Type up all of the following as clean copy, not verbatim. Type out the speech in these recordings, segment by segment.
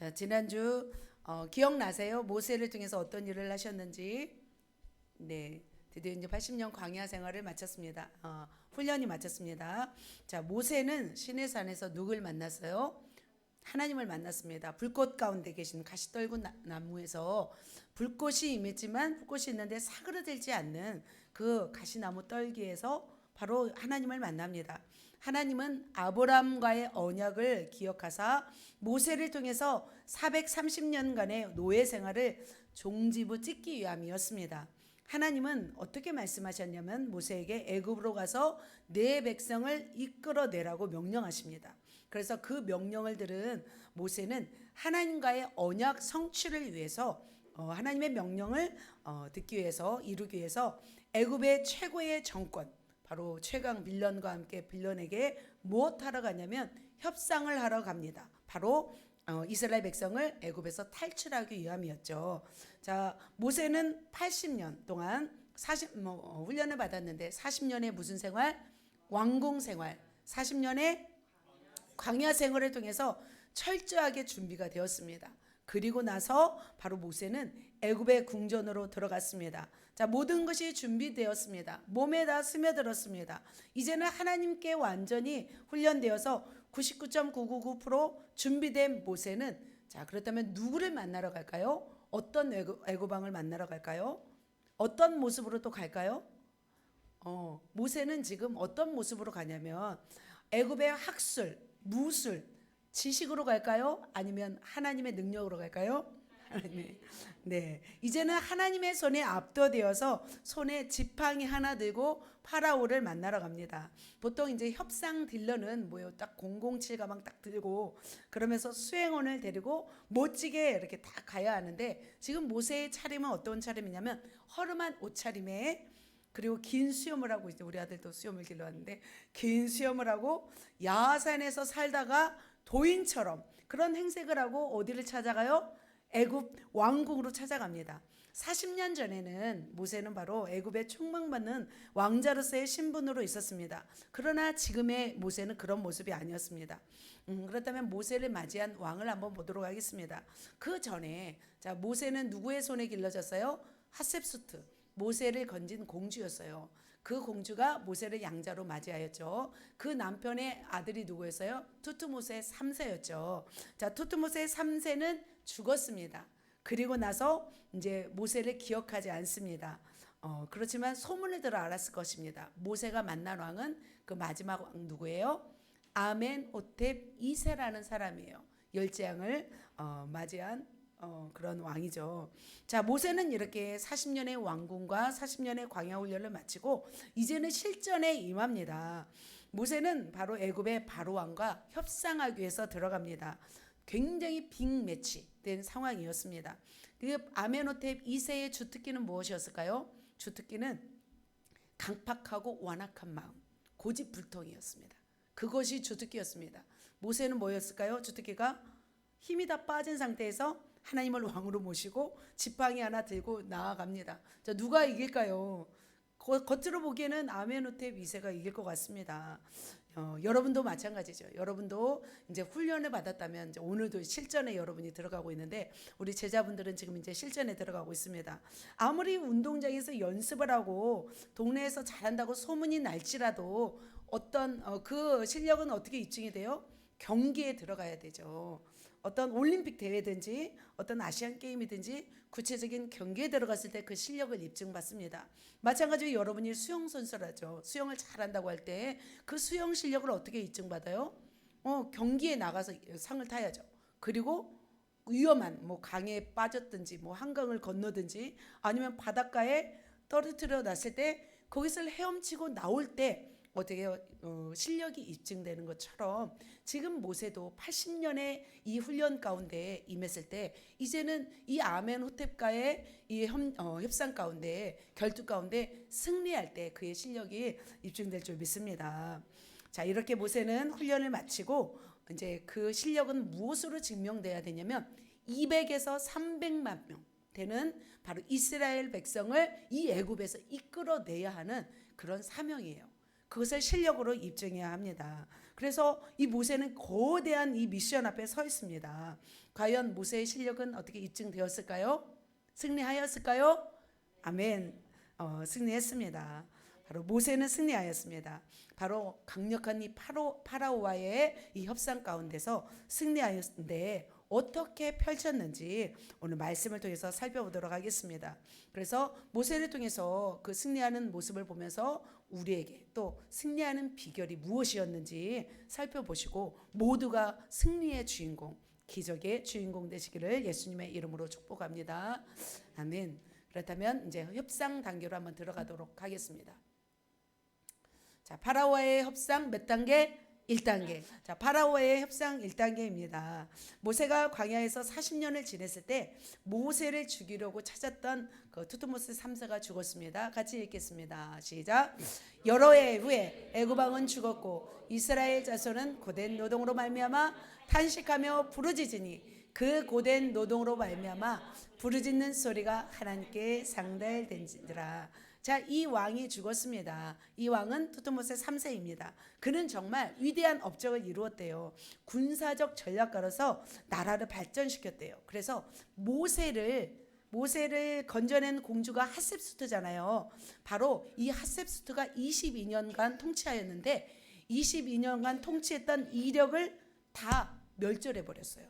자, 지난주 기억나세요? 모세를 통해서 어떤 일을 하셨는지. 네, 드디어 이제 80년 광야 생활을 마쳤습니다. 훈련이 마쳤습니다. 자, 모세는 시내산에서 누굴 만났어요? 하나님을 만났습니다. 불꽃 가운데 계신 가시떨굴 나무에서 불꽃이 임했지만 불꽃이 있는데 사그러들지 않는 그 가시나무 떨기에서 바로 하나님을 만납니다. 하나님은 아브라함과의 언약을 기억하사 모세를 통해서 430년간의 노예 생활을 종지부 찍기 위함이었습니다. 하나님은 어떻게 말씀하셨냐면 모세에게 애굽으로 가서 내 백성을 이끌어내라고 명령하십니다. 그래서 그 명령을 들은 모세는 하나님과의 언약 성취를 위해서 하나님의 명령을 듣기 위해서 이루기 위해서 애굽의 최고의 정권 바로 최강 빌런과 함께 빌런에게 무엇하러 가냐면 협상을 하러 갑니다. 바로 이스라엘 백성을 애굽에서 탈출하기 위함이었죠. 자, 모세는 80년 동안 훈련을 받았는데 40년의 무슨 생활? 왕궁 생활. 40년의 광야 생활을 통해서 철저하게 준비가 되었습니다. 그리고 나서 바로 모세는 애굽의 궁전으로 들어갔습니다. 자, 모든 것이 준비되었습니다. 몸에 다 스며들었습니다. 이제는 하나님께 완전히 훈련되어서 99.999% 준비된 모세는 자, 그렇다면 누구를 만나러 갈까요? 어떤 애굽 왕을 만나러 갈까요? 어떤 모습으로 또 갈까요? 모세는 지금 어떤 모습으로 가냐면 애굽의 학술, 무술, 지식으로 갈까요? 아니면 하나님의 능력으로 갈까요? 네, 이제는 하나님의 손에 압도되어서 손에 지팡이 하나 들고 파라오를 만나러 갑니다. 보통 이제 협상 딜러는 뭐요? 딱 007 가방 딱 들고 그러면서 수행원을 데리고 멋지게 이렇게 다 가야 하는데 지금 모세의 차림은 어떤 차림이냐면 허름한 옷차림에 그리고 긴 수염을 하고 이제 우리 아들도 수염을 길러왔는데 긴 수염을 하고 야산에서 살다가 도인처럼 그런 행색을 하고 어디를 찾아가요? 애굽 왕궁으로 찾아갑니다. 40년 전에는 모세는 바로 애굽에 총망받는 왕자로서의 신분으로 있었습니다. 그러나 지금의 모세는 그런 모습이 아니었습니다. 그렇다면 모세를 맞이한 왕을 한번 보도록 하겠습니다. 그 전에 자, 모세는 누구의 손에 길러졌어요? 하셉수트, 모세를 건진 공주였어요. 그 공주가 모세를 양자로 맞이하였죠. 그 남편의 아들이 누구였어요? 투트모세 3세였죠. 자, 투트모세 3세는 죽었습니다. 그리고 나서 이제 모세를 기억하지 않습니다. 그렇지만 소문을 들어 알았을 것입니다. 모세가 만난 왕은 그 마지막 왕 누구예요? 아멘호텝 2세라는 사람이에요. 열재앙을 맞이한 그런 왕이죠. 자, 모세는 이렇게 40년의 왕궁과 40년의 광야 훈련을 마치고 이제는 실전에 임합니다. 모세는 바로 애굽의 바로 왕과 협상하기 위해서 들어갑니다. 굉장히 빅매치 된 상황이었습니다. 그 아멘호텝 2세의 주특기는 무엇이었을까요? 주특기는 강팍하고 완악한 마음, 고집불통이었습니다. 그것이 주특기였습니다. 모세는 뭐였을까요? 주특기가 힘이 다 빠진 상태에서 하나님을 왕으로 모시고 지팡이 하나 들고 나아갑니다. 자, 누가 이길까요? 겉으로 보기에는 아멘호텝 2세가 이길 것 같습니다. 여러분도 마찬가지죠. 여러분도 이제 훈련을 받았다면 이제 오늘도 실전에 여러분이 들어가고 있는데 우리 제자분들은 지금 이제 실전에 들어가고 있습니다. 아무리 운동장에서 연습을 하고 동네에서 잘한다고 소문이 날지라도 어떤 그 실력은 어떻게 입증이 돼요? 경기에 들어가야 되죠. 어떤 올림픽 대회든지 어떤 아시안 게임이든지 구체적인 경기에 들어갔을 때 그 실력을 입증받습니다. 마찬가지로 여러분이 수영 선수라죠. 수영을 잘한다고 할 때 그 수영 실력을 어떻게 입증받아요? 경기에 나가서 상을 타야죠. 그리고 위험한 뭐 강에 빠졌든지 뭐 한강을 건너든지 아니면 바닷가에 떨어뜨려 놨을 때 거기서 헤엄치고 나올 때 어떻게 실력이 입증되는 것처럼 지금 모세도 80년의 이 훈련 가운데 임했을 때 이제는 이 아멘호텝과의 이 협상 가운데 결투 가운데 승리할 때 그의 실력이 입증될 줄 믿습니다. 자, 이렇게 모세는 훈련을 마치고 이제 그 실력은 무엇으로 증명돼야 되냐면 200에서 300만 명 되는 바로 이스라엘 백성을 이 애굽에서 이끌어내야 하는 그런 사명이에요. 그것을 실력으로 입증해야 합니다. 그래서 이 모세는 거대한 이 미션 앞에 서 있습니다. 과연 모세의 실력은 어떻게 입증되었을까요? 승리하였을까요? 아멘. 승리했습니다. 바로 모세는 승리하였습니다. 바로 강력한 이 파라오와의 이 협상 가운데서 승리하였는데 어떻게 펼쳤는지 오늘 말씀을 통해서 살펴보도록 하겠습니다. 그래서 모세를 통해서 그 승리하는 모습을 보면서 우리에게 또 승리하는 비결이 무엇이었는지 살펴보시고 모두가 승리의 주인공, 기적의 주인공 되시기를 예수님의 이름으로 축복합니다. 아멘. 그렇다면 이제 협상 단계로 한번 들어가도록 하겠습니다. 자, 파라오와의 협상 몇 단계? 1단계. 자, 파라오와의 협상 1단계입니다. 모세가 광야에서 40년을 지냈을 때 모세를 죽이려고 찾았던 그 투트모스 3세가 죽었습니다. 같이 읽겠습니다. 시작. 여러 해 후에 애굽 왕은 죽었고 이스라엘 자손은 고된 노동으로 말미암아 탄식하며 부르짖으니 그 고된 노동으로 말미암아 부르짖는 소리가 하나님께 상달된지라. 자, 이 왕이 죽었습니다. 이 왕은 투트모세 3세입니다. 그는 정말 위대한 업적을 이루었대요. 군사적 전략가로서 나라를 발전시켰대요. 그래서 모세를 건져낸 공주가 핫셉수트잖아요. 바로 이 핫셉수트가 22년간 통치하였는데 22년간 통치했던 이력을 다 멸절해 버렸어요.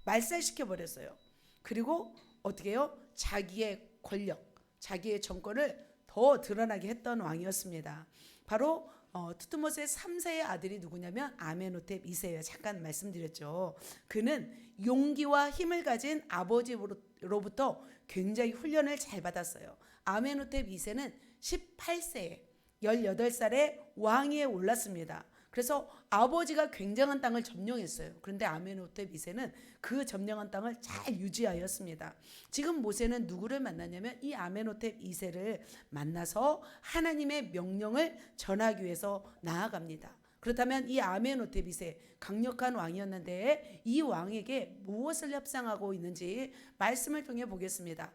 말살시켜 버렸어요. 그리고 어떻게 해요? 자기의 권력, 자기의 정권을 더 드러나게 했던 왕이었습니다. 바로 투트모세 3세의 아들이 누구냐면 아메노텝 2세예요. 잠깐 말씀드렸죠. 그는 용기와 힘을 가진 아버지로부터 굉장히 훈련을 잘 받았어요. 아메노텝 2세는 18세에 18살에 왕위에 올랐습니다. 그래서 아버지가 굉장한 땅을 점령했어요. 그런데 아메노텝 2세는 그 점령한 땅을 잘 유지하였습니다. 지금 모세는 누구를 만났냐면 이 아메노텝 2세를 만나서 하나님의 명령을 전하기 위해서 나아갑니다. 그렇다면 이 아메노텝 2세 강력한 왕이었는데 이 왕에게 무엇을 협상하고 있는지 말씀을 통해 보겠습니다.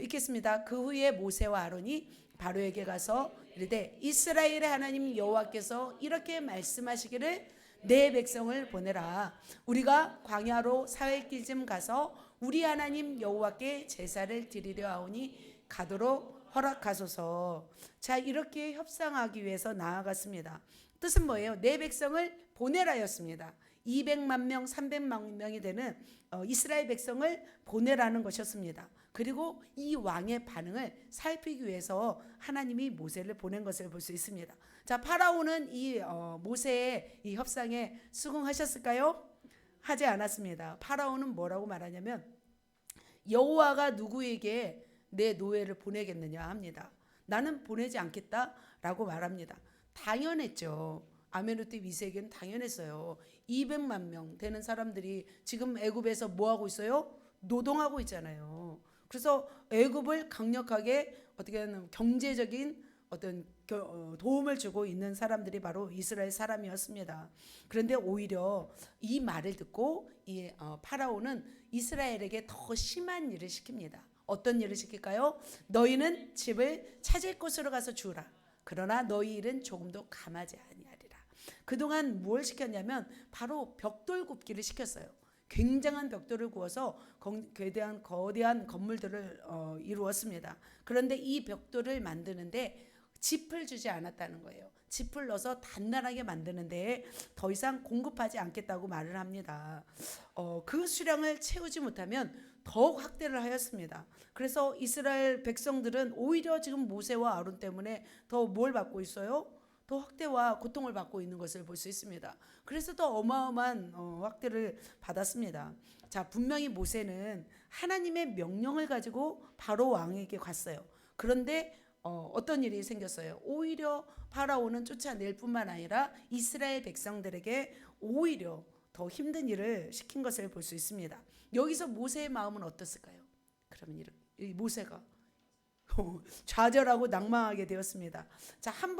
읽겠습니다. 그 후에 모세와 아론이 바로에게 가서 이르되 이스라엘의 하나님 여호와께서 이렇게 말씀하시기를 내 백성을 보내라. 우리가 광야로 사흘길쯤 가서 우리 하나님 여호와께 제사를 드리려 하오니 가도록 허락하소서. 자, 이렇게 협상하기 위해서 나아갔습니다. 뜻은 뭐예요? 내 백성을 보내라였습니다. 200만 명, 300만 명이 되는 이스라엘 백성을 보내라는 것이었습니다. 그리고 이 왕의 반응을 살피기 위해서 하나님이 모세를 보낸 것을 볼 수 있습니다. 자, 파라오는 이 모세의 이 협상에 수긍하셨을까요? 하지 않았습니다. 파라오는 뭐라고 말하냐면 여호와가 누구에게 내 노예를 보내겠느냐 합니다. 나는 보내지 않겠다라고 말합니다. 당연했죠. 아메노텝 2세에게는 당연했어요. 200만 명 되는 사람들이 지금 애굽에서 뭐 하고 있어요? 노동하고 있잖아요. 그래서 애굽을 강력하게 어떻게 하는 경제적인 어떤 도움을 주고 있는 사람들이 바로 이스라엘 사람이었습니다. 그런데 오히려 이 말을 듣고 이 파라오는 이스라엘에게 더 심한 일을 시킵니다. 어떤 일을 시킬까요? 너희는 집을 찾을 곳으로 가서 주라. 그러나 너희 일은 조금도 감하지 아니하리라. 그동안 뭘 시켰냐면 바로 벽돌 굽기를 시켰어요. 굉장한 벽돌을 구워서 거대한 건물들을 이루었습니다. 그런데 이 벽돌을 만드는데 짚을 주지 않았다는 거예요. 짚을 넣어서 단단하게 만드는데 더 이상 공급하지 않겠다고 말을 합니다. 그 수량을 채우지 못하면 더욱 확대를 하였습니다. 그래서 이스라엘 백성들은 오히려 지금 모세와 아론 때문에 더 뭘 받고 있어요? 더 확대와 고통을 받고 있는 것을 볼 수 있습니다. 그래서 더 어마어마한 확대를 받았습니다. 자, 분명히 모세는 하나님의 명령을 가지고 바로 왕에게 갔어요. 그런데 어떤 일이 생겼어요? 오히려 파라오는 쫓아낼 뿐만 아니라 이스라엘 백성들에게 오히려 더 힘든 일을 시킨 것을 볼 수 있습니다. 여기서 모세의 마음은 어떻을까요? 그러면 이 모세가 좌절하고 낭망하게 되었습니다. 자, 한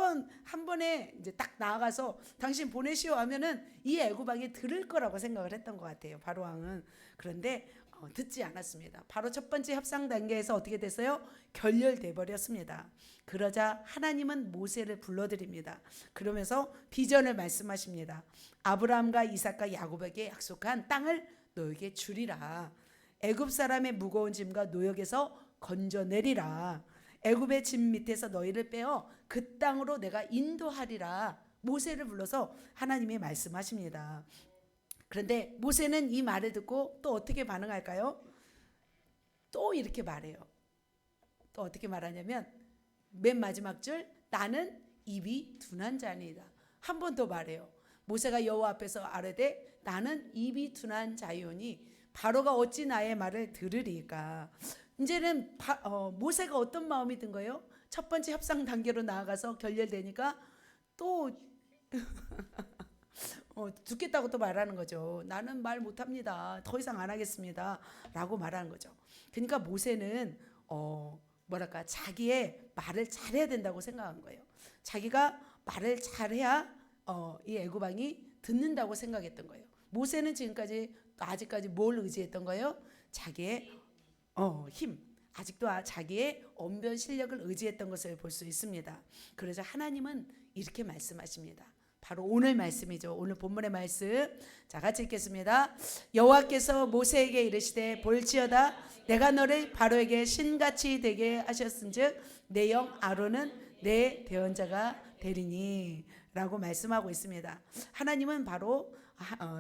번에 이제 딱 나아가서 당신 보내시오 하면은 이 애굽 왕이 들을 거라고 생각을 했던 것 같아요. 바로 왕은. 그런데 듣지 않았습니다. 바로 첫 번째 협상 단계에서 어떻게 됐어요? 결렬돼 버렸습니다. 그러자 하나님은 모세를 불러드립니다. 그러면서 비전을 말씀하십니다. 아브라함과 이삭과 야곱에게 약속한 땅을 너에게 주리라. 애굽 사람의 무거운 짐과 노역에서 건져내리라. 애굽의 짐 밑에서 너희를 빼어 그 땅으로 내가 인도하리라. 모세를 불러서 하나님이 말씀하십니다. 그런데 모세는 이 말을 듣고 또 어떻게 반응할까요? 또 이렇게 말해요. 또 어떻게 말하냐면 맨 마지막 줄, 나는 입이 둔한 자니이다. 한 번 더 말해요. 모세가 여호와 앞에서 아뢰되 나는 입이 둔한 자이오니 바로가 어찌 나의 말을 들으리까. 이제는 모세가 어떤 마음이 든 거예요? 첫 번째 협상 단계로 나아가서 결렬되니까 또 죽겠다고 또 말하는 거죠. 나는 말 못합니다. 더 이상 안 하겠습니다. 라고 말하는 거죠. 그러니까 모세는 뭐랄까 자기의 말을 잘해야 된다고 생각한 거예요. 자기가 말을 잘해야 이 애굽 왕이 듣는다고 생각했던 거예요. 모세는 지금까지 아직까지 뭘 의지했던 거예요? 자기의 힘, 아직도 자기의 언변 실력을 의지했던 것을 볼 수 있습니다. 그래서 하나님은 이렇게 말씀하십니다. 바로 오늘 말씀이죠. 오늘 본문의 말씀. 자, 같이 읽겠습니다. 여호와께서 모세에게 이르시되 볼지어다 내가 너를 바로에게 신같이 되게 하셨은즉 내 영 아론은 내 대언자가 되리니 라고 말씀하고 있습니다. 하나님은 바로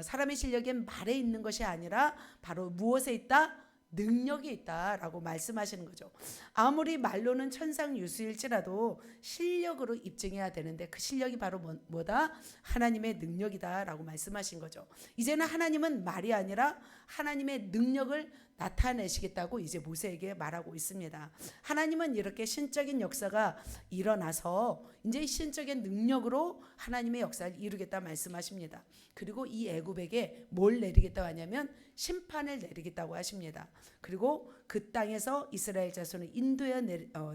사람의 실력엔 말에 있는 것이 아니라 바로 무엇에 있다? 능력이 있다라고 말씀하시는 거죠. 아무리 말로는 천상유수일지라도 실력으로 입증해야 되는데 그 실력이 바로 뭐다? 하나님의 능력이다라고 말씀하신 거죠. 이제는 하나님은 말이 아니라 하나님의 능력을 나타내시겠다고 이제 모세에게 말하고 있습니다. 하나님은 이렇게 신적인 역사가 일어나서 이제 신적인 능력으로 하나님의 역사를 이루겠다 말씀하십니다. 그리고 이 애굽에게 뭘 내리겠다고 하냐면 심판을 내리겠다고 하십니다. 그리고 그 땅에서 이스라엘 자손을 인도해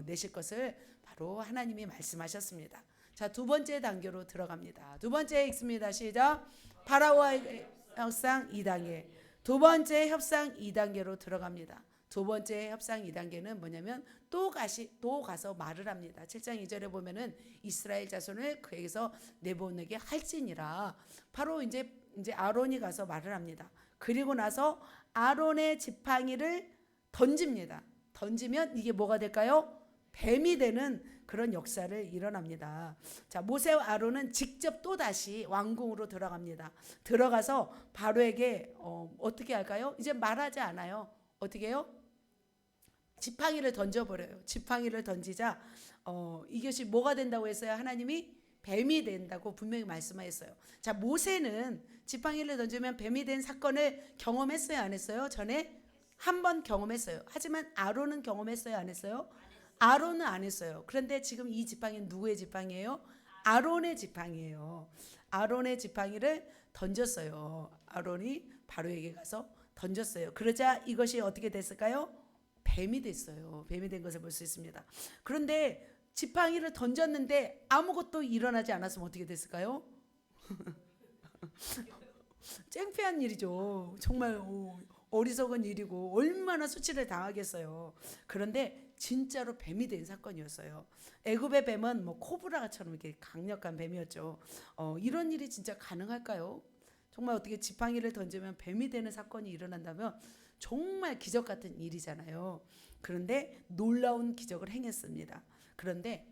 내실 것을 바로 하나님이 말씀하셨습니다. 자, 두 번째 단계로 들어갑니다. 두 번째 읽습니다. 시작. 파라오와의 협상 2단계. 두 번째 협상 2단계로 들어갑니다. 두 번째 협상 2단계는 뭐냐면 또 가서 말을 합니다. 7장 2절에 보면은 이스라엘 자손을 그에게서 내보내게 할지니라. 바로 이제 아론이 가서 말을 합니다. 그리고 나서 아론의 지팡이를 던집니다. 던지면 이게 뭐가 될까요? 뱀이 되는 그런 역사를 일어납니다. 자, 모세와 아론은 직접 또 다시 왕궁으로 들어갑니다. 들어가서 바로에게 어떻게 할까요? 이제 말하지 않아요. 어떻게 해요? 지팡이를 던져버려요. 지팡이를 던지자 이것이 뭐가 된다고 했어요? 하나님이 뱀이 된다고 분명히 말씀하셨어요. 자, 모세는 지팡이를 던지면 뱀이 된 사건을 경험했어요? 안 했어요? 전에 한 번 경험했어요. 하지만 아론은 경험했어요? 안 했어요? 아론은 안 했어요. 그런데 지금 이 지팡이는 누구의 지팡이에요? 아론의 지팡이에요. 아론의 지팡이를 던졌어요. 아론이 바로에게 가서 던졌어요. 그러자 이것이 어떻게 됐을까요? 뱀이 됐어요. 뱀이 된 것을 볼 수 있습니다. 그런데 지팡이를 던졌는데 아무것도 일어나지 않았으면 어떻게 됐을까요? 창피한 일이죠. 정말 어리석은 일이고 얼마나 수치를 당하겠어요. 그런데 진짜로 뱀이 된 사건이었어요. 애굽의 뱀은 뭐 코브라처럼 이렇게 강력한 뱀이었죠. 이런 일이 진짜 가능할까요? 정말 어떻게 지팡이를 던지면 뱀이 되는 사건이 일어난다면 정말 기적 같은 일이잖아요. 그런데 놀라운 기적을 행했습니다. 그런데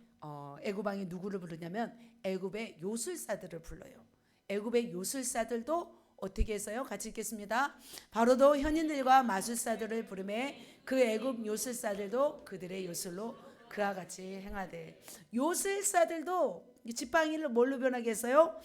애굽 왕이 누구를 부르냐면 애굽의 요술사들을 불러요. 애굽의 요술사들도 어떻게 해서요? 같이 읽겠습니다. 바로도 현인들과 마술사들을 부르매 그 애굽 요술사들도 그들의 요술로 그와 같이 행하되. 요술사들도 지팡이를 뭘로 변하게 했어요?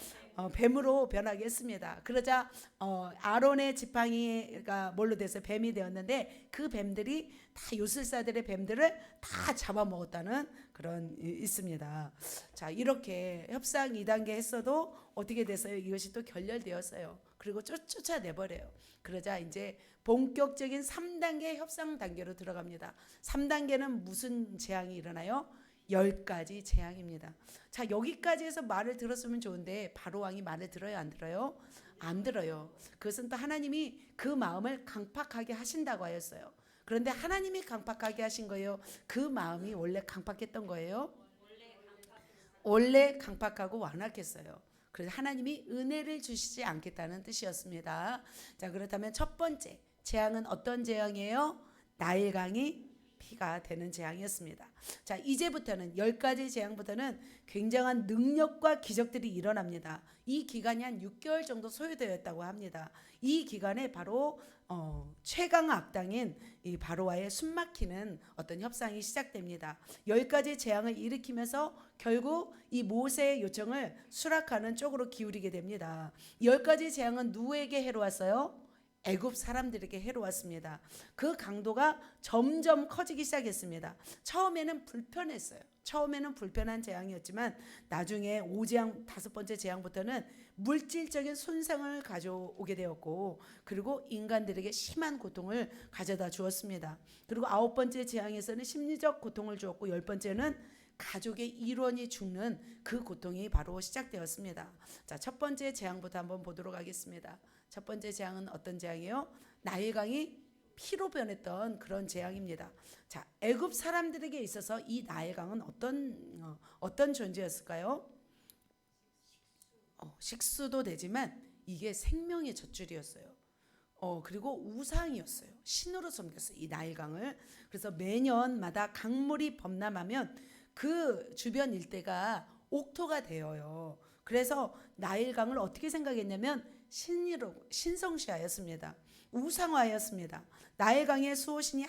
뱀으로 변하게 했습니다. 그러자 아론의 지팡이가 뭘로 됐어요? 뱀이 되었는데 그 뱀들이 다 요술사들의 뱀들을 다 잡아먹었다는 그런 있습니다. 자, 이렇게 협상 2단계 했어도 어떻게 됐어요? 이것이 또 결렬되었어요. 그리고 쫓아내버려요. 그러자 이제 본격적인 3단계 협상 단계로 들어갑니다. 3단계는 무슨 재앙이 일어나요? 10가지 재앙입니다. 자, 여기까지 해서 말을 들었으면 좋은데 바로 왕이 말을 들어요, 안 들어요? 안 들어요. 그것은 또 하나님이 그 마음을 강팍하게 하신다고 하였어요. 그런데 하나님이 강팍하게 하신 거예요? 그 마음이 원래 강팍했던 거예요? 원래 강팍하고 완악했어요. 그래서 하나님이 은혜를 주시지 않겠다는 뜻이었습니다. 자, 그렇다면 첫 번째 재앙은 어떤 재앙이에요? 나일강이 피가 되는 재앙이었습니다. 자, 이제부터는 10가지 재앙부터는 굉장한 능력과 기적들이 일어납니다. 이 기간이 한 6개월 정도 소요되었다고 합니다. 이 기간에 바로 최강 악당인 이 바로와의 숨막히는 어떤 협상이 시작됩니다. 10가지 재앙을 일으키면서 결국 이 모세의 요청을 수락하는 쪽으로 기울이게 됩니다. 10가지 재앙은 누구에게 해로웠어요? 애굽 사람들에게 해로웠습니다. 그 강도가 점점 커지기 시작했습니다. 처음에는 불편했어요. 처음에는 불편한 재앙이었지만 나중에 5재앙 5번째 재앙부터는 물질적인 손상을 가져오게 되었고, 그리고 인간들에게 심한 고통을 가져다 주었습니다. 그리고 9번째 재앙에서는 심리적 고통을 주었고, 10번째는 가족의 일원이 죽는 그 고통이 바로 시작되었습니다. 자, 첫 번째 재앙부터 한번 보도록 하겠습니다. 첫 번째 재앙은 어떤 재앙이에요? 나일강이 피로 변했던 그런 재앙입니다. 자, 애굽 사람들에게 있어서 이 나일강은 어떤 존재였을까요? 식수도 되지만 이게 생명의 젖줄이었어요. 그리고 우상이었어요. 신으로 섬겼어요, 이 나일강을. 그래서 매년마다 강물이 범람하면 그 주변 일대가 옥토가 되어요. 그래서 나일강을 어떻게 생각했냐면 신성시하였습니다. 우상화였습니다. 나일강의 수호신이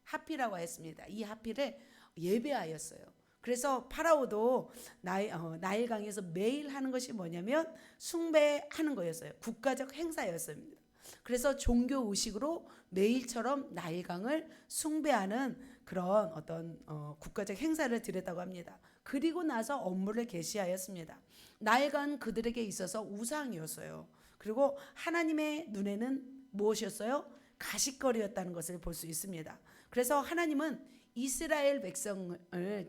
하피라고 하였습니다. 이 하피를 예배하였어요. 그래서 파라오도 나일강에서 매일 하는 것이 뭐냐면 숭배하는 거였어요. 국가적 행사였습니다. 그래서 종교 의식으로 매일처럼 나일강을 숭배하는 그런 어떤 국가적 행사를 드렸다고 합니다. 그리고 나서 업무를 개시하였습니다. 나일강은 그들에게 있어서 우상이었어요. 그리고 하나님의 눈에는 무엇이었어요? 가십거리였다는 것을 볼 수 있습니다. 그래서 하나님은 이스라엘 백성을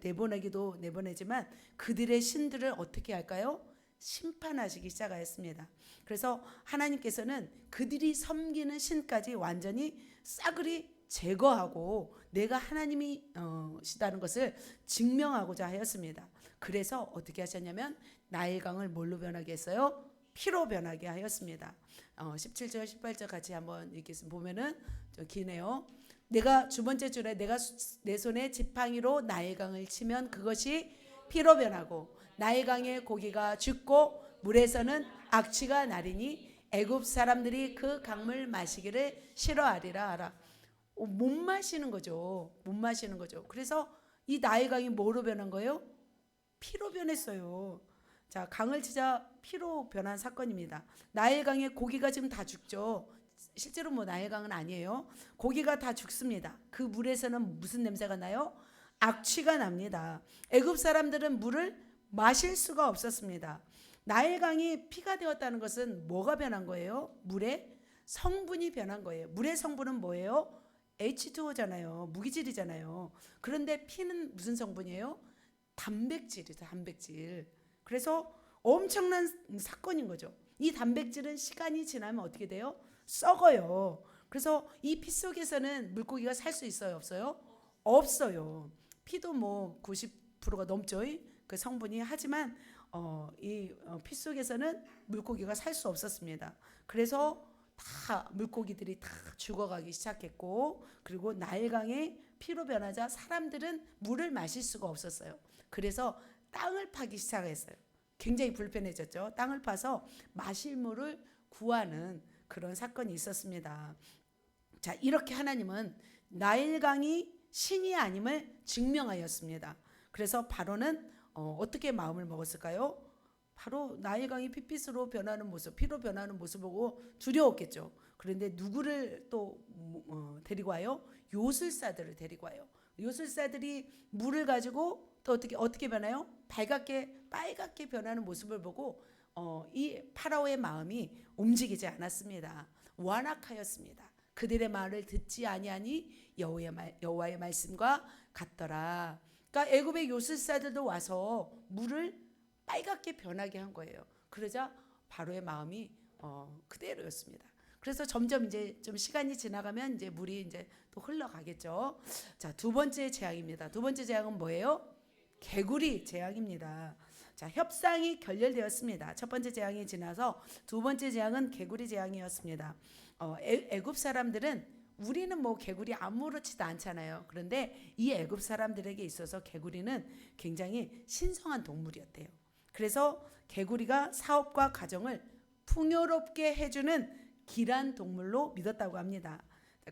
내보내지만 그들의 신들을 어떻게 할까요? 심판하시기 시작하였습니다. 그래서 하나님께서는 그들이 섬기는 신까지 완전히 싸그리 제거하고 내가 하나님이시다는 것을 증명하고자 하였습니다. 그래서 어떻게 하셨냐면 나일강을 뭘로 변하게 했어요? 피로 변하게 하였습니다. 17절 18절 같이 한번 읽겠습니다. 보면은 좀 기네요. 내가 두 번째 줄에 내가 내 손에 지팡이로 나일강을 치면 그것이 피로 변하고 나일강의 고기가 죽고 물에서는 악취가 나리니 애굽 사람들이 그 강물 마시기를 싫어하리라 하라. 못 마시는 거죠. 못 마시는 거죠. 그래서 이 나일강이 뭐로 변한 거예요? 피로 변했어요. 자, 강을 치자 피로 변한 사건입니다. 나일강의 고기가 지금 다 죽죠. 실제로 뭐 나일강은 아니에요. 고기가 다 죽습니다. 그 물에서는 무슨 냄새가 나요? 악취가 납니다. 애굽 사람들은 물을 마실 수가 없었습니다. 나일강이 피가 되었다는 것은 뭐가 변한 거예요? 물의 성분이 변한 거예요. 물의 성분은 뭐예요? H2O잖아요. 무기질이잖아요. 그런데 피는 무슨 성분이에요? 단백질이죠. 단백질. 그래서 엄청난 사건인 거죠. 이 단백질은 시간이 지나면 어떻게 돼요? 썩어요. 그래서 이 피 속에서는 물고기가 살 수 있어요? 없어요? 없어요. 피도 뭐 90%가 넘죠. 그 성분이. 하지만 이 피 속에서는 물고기가 살 수 없었습니다. 그래서 다 물고기들이 다 죽어가기 시작했고, 그리고 나일강의 피로 변하자 사람들은 물을 마실 수가 없었어요. 그래서 땅을 파기 시작했어요. 굉장히 불편해졌죠. 땅을 파서 마실 물을 구하는 그런 사건이 있었습니다. 자, 이렇게 하나님은 나일강이 신이 아님을 증명하였습니다. 그래서 바로는 어떻게 마음을 먹었을까요? 바로 나일강이 핏빛으로 변하는 모습, 피로 변하는 모습 보고 두려웠겠죠. 그런데 누구를 또 데리고 와요? 요술사들을 데리고 와요. 요술사들이 물을 가지고 또 어떻게 변해요? 빨갛게 변하는 모습을 보고 이 파라오의 마음이 움직이지 않았습니다. 완악하였습니다. 그들의 말을 듣지 아니하니 여호와의 말씀과 같더라. 그러니까 애굽의 요술사들도 와서 물을 빨갛게 변하게 한 거예요. 그러자 바로의 마음이 그대로였습니다. 그래서 점점 이제 좀 시간이 지나가면 이제 물이 이제 또 흘러가겠죠. 자, 두 번째 재앙입니다. 두 번째 재앙은 뭐예요? 개구리 재앙입니다. 자, 협상이 결렬되었습니다. 첫 번째 재앙이 지나서 두 번째 재앙은 개구리 재앙이었습니다. 애굽 사람들은 우리는 뭐 개구리 아무렇지도 않잖아요. 그런데 이 애굽 사람들에게 있어서 개구리는 굉장히 신성한 동물이었대요. 그래서 개구리가 사업과 가정을 풍요롭게 해주는 귀한 동물로 믿었다고 합니다.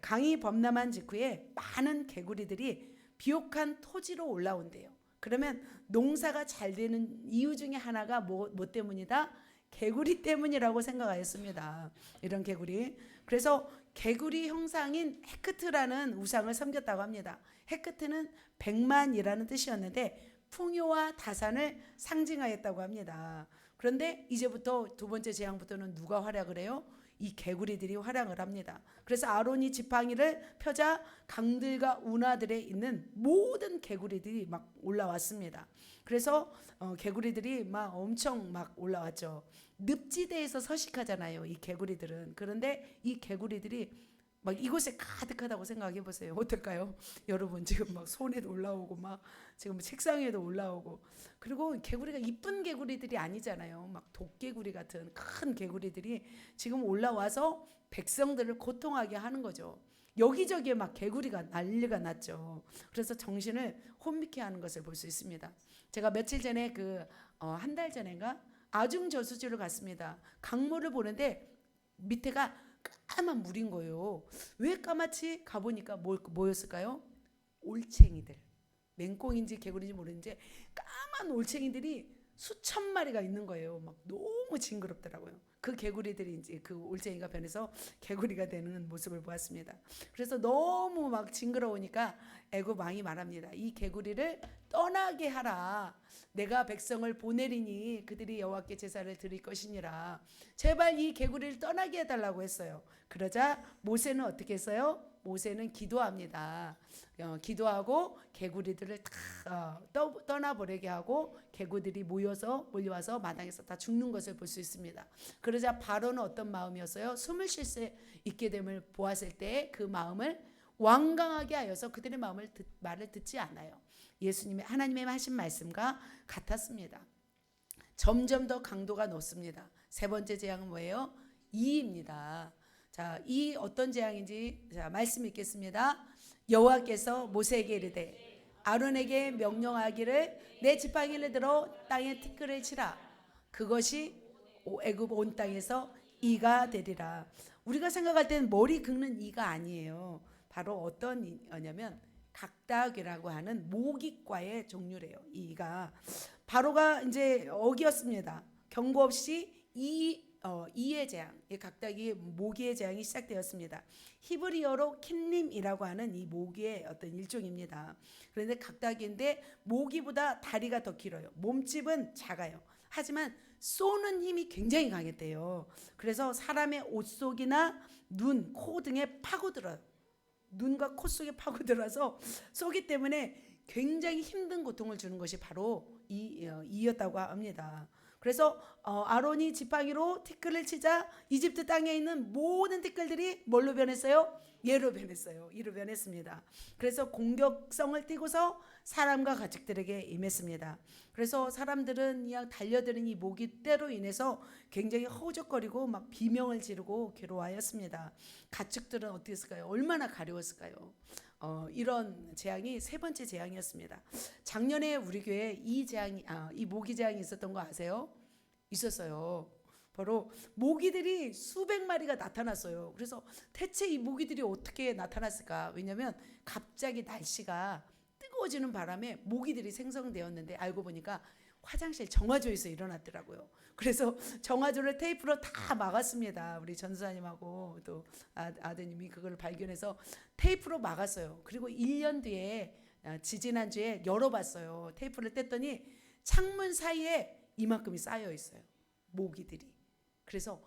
강이 범람한 직후에 많은 개구리들이 비옥한 토지로 올라온대요. 그러면 농사가 잘 되는 이유 중에 하나가 뭐 때문이다? 개구리 때문이라고 생각하였습니다. 이런 개구리. 그래서 개구리 형상인 헤크트라는 우상을 섬겼다고 합니다. 헤크트는 백만이라는 뜻이었는데 풍요와 다산을 상징하였다고 합니다. 그런데 이제부터 두 번째 재앙부터는 누가 활약을 해요? 이 개구리들이 활약을 합니다. 그래서 아론이 지팡이를 펴자 강들과 운하들에 있는 모든 개구리들이 막 올라왔습니다. 그래서 개구리들이 막 엄청 막 올라왔죠. 늪지대에서 서식하잖아요, 이 개구리들은. 그런데 이 개구리들이 막 이곳에 가득하다고 생각해 보세요. 어떨까요? 여러분 지금 막 손에도 올라오고 막 지금 책상에도 올라오고, 그리고 개구리가 이쁜 개구리들이 아니잖아요. 막 독개구리 같은 큰 개구리들이 지금 올라와서 백성들을 고통하게 하는 거죠. 여기저기에 막 개구리가 난리가 났죠. 그래서 정신을 혼미케 하는 것을 볼 수 있습니다. 제가 며칠 전에 한 달 전인가 아중 저수지를 갔습니다. 강물을 보는데 밑에가 까만 물인 거예요. 왜 까맣지? 가보니까 뭐였을까요? 올챙이들. 맹꽁인지 개구리인지 모르는데 까만 올챙이들이 수천 마리가 있는 거예요. 막 너무 징그럽더라고요. 그 개구리들이 이제 그 올챙이가 변해서 개구리가 되는 모습을 보았습니다. 그래서 너무 막 징그러우니까 애굽 왕이 말합니다. 이 개구리를 떠나게 하라. 내가 백성을 보내리니 그들이 여호와께 제사를 드릴 것이니라. 제발 이 개구리를 떠나게 해달라고 했어요. 그러자 모세는 어떻게 했어요? 모세는 기도합니다. 기도하고 개구리들을 다 떠나보내게 하고 개구리들이 몰려와서 마당에서 다 죽는 것을 볼 수 있습니다. 그러자 바로는 어떤 마음이었어요? 숨을 쉴 수 있게 됨을 보았을 때 그 마음을 완강하게 하여서 그들의 말을 듣지 않아요. 예수님의 하나님의 하신 말씀과 같았습니다. 점점 더 강도가 높습니다. 세 번째 재앙은 뭐예요? 이입니다. 자, 이 어떤 재앙인지 자, 말씀 읽겠습니다. 여호와께서 모세에게 이르되 아론에게 명령하기를 내 지팡이를 들어 땅에 티끌을 치라. 그것이 애굽 온 땅에서 이가 되리라. 우리가 생각할 때는 머리 긁는 이가 아니에요. 바로 어떤 이냐면 각닭이라고 하는 모기과의 종류래요. 이가 바로가 이제 어기였습니다. 경고 없이 이의 재앙, 각닭이 모기의 재앙이 시작되었습니다. 히브리어로 킨림이라고 하는 이 모기의 어떤 일종입니다. 그런데 각닭인데 모기보다 다리가 더 길어요. 몸집은 작아요. 하지만 쏘는 힘이 굉장히 강했대요. 그래서 사람의 옷 속이나 눈, 코 등에 파고들어요. 눈과 코 속에 파고들어서 쏘기 때문에 굉장히 힘든 고통을 주는 것이 바로 이였다고 합니다. 그래서 아론이 지팡이로 티끌을 치자 이집트 땅에 있는 모든 티끌들이 뭘로 변했어요? 예로 변했어요. 이로 변했습니다. 그래서 공격성을 띠고서 사람과 가축들에게 임했습니다. 그래서 사람들은 그냥 달려드는 이 모기 떼로 인해서 굉장히 허우적거리고 막 비명을 지르고 괴로워하였습니다. 가축들은 어떻게 했을까요? 얼마나 가려웠을까요? 이런 재앙이 세 번째 재앙이었습니다. 작년에 우리 교회에 이 모기 재앙이 있었던 거 아세요? 있었어요. 바로 모기들이 수백 마리가 나타났어요. 그래서 대체 이 모기들이 어떻게 나타났을까? 왜냐하면 갑자기 날씨가 뜨거워지는 바람에 모기들이 생성되었는데 알고 보니까 화장실 정화조에서 일어났더라고요. 그래서 정화조를 테이프로 다 막았습니다. 우리 전사님하고 또 아드님이 그걸 발견해서 테이프로 막았어요. 그리고 1년 뒤에 지지난주에 열어봤어요. 테이프를 뗐더니 창문 사이에 이만큼이 쌓여 있어요. 모기들이. 그래서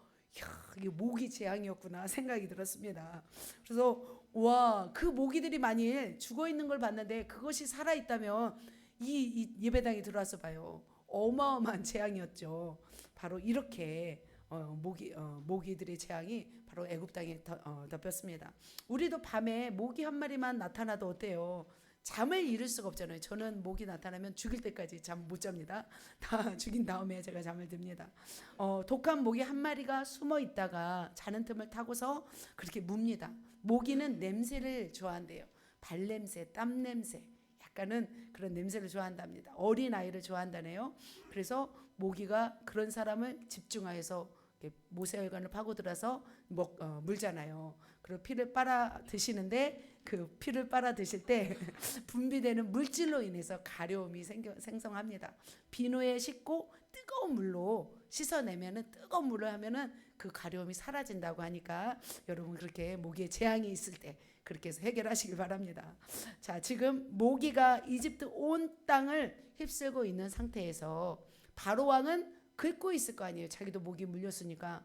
이게 모기 재앙이었구나 생각이 들었습니다. 그래서 와, 그 모기들이 만일 죽어 있는 걸 봤는데 그것이 살아 있다면 이 예배당에 들어와서 봐요. 어마어마한 재앙이었죠. 바로 이렇게 모기들의 재앙이 바로 애굽 땅에 덮였습니다. 우리도 밤에 모기 한 마리만 나타나도 어때요? 잠을 이룰 수가 없잖아요. 저는 모기 나타나면 죽일 때까지 잠 못 잡니다. 다 죽인 다음에 제가 잠을 듭니다. 독한 모기 한 마리가 숨어 있다가 자는 틈을 타고서 그렇게 뭅니다. 모기는 냄새를 좋아한대요. 발냄새, 땀냄새, 약간은 그런 냄새를 좋아한답니다. 어린 아이를 좋아한다네요. 그래서 모기가 그런 사람을 집중하여서 모세혈관을 파고들어서 물잖아요. 그리고 피를 빨아 드시는데 그 피를 빨아 드실 때 분비되는 물질로 인해서 가려움이 생성합니다. 비누에 씻고 뜨거운 물로 씻어내면은, 뜨거운 물로 하면은 그 가려움이 사라진다고 하니까 여러분 그렇게 모기의 재앙이 있을 때 그렇게 해서 해결하시길 바랍니다. 자, 지금 모기가 이집트 온 땅을 휩쓸고 있는 상태에서 바로 왕은 긁고 있을 거 아니에요. 자기도 모기 물렸으니까.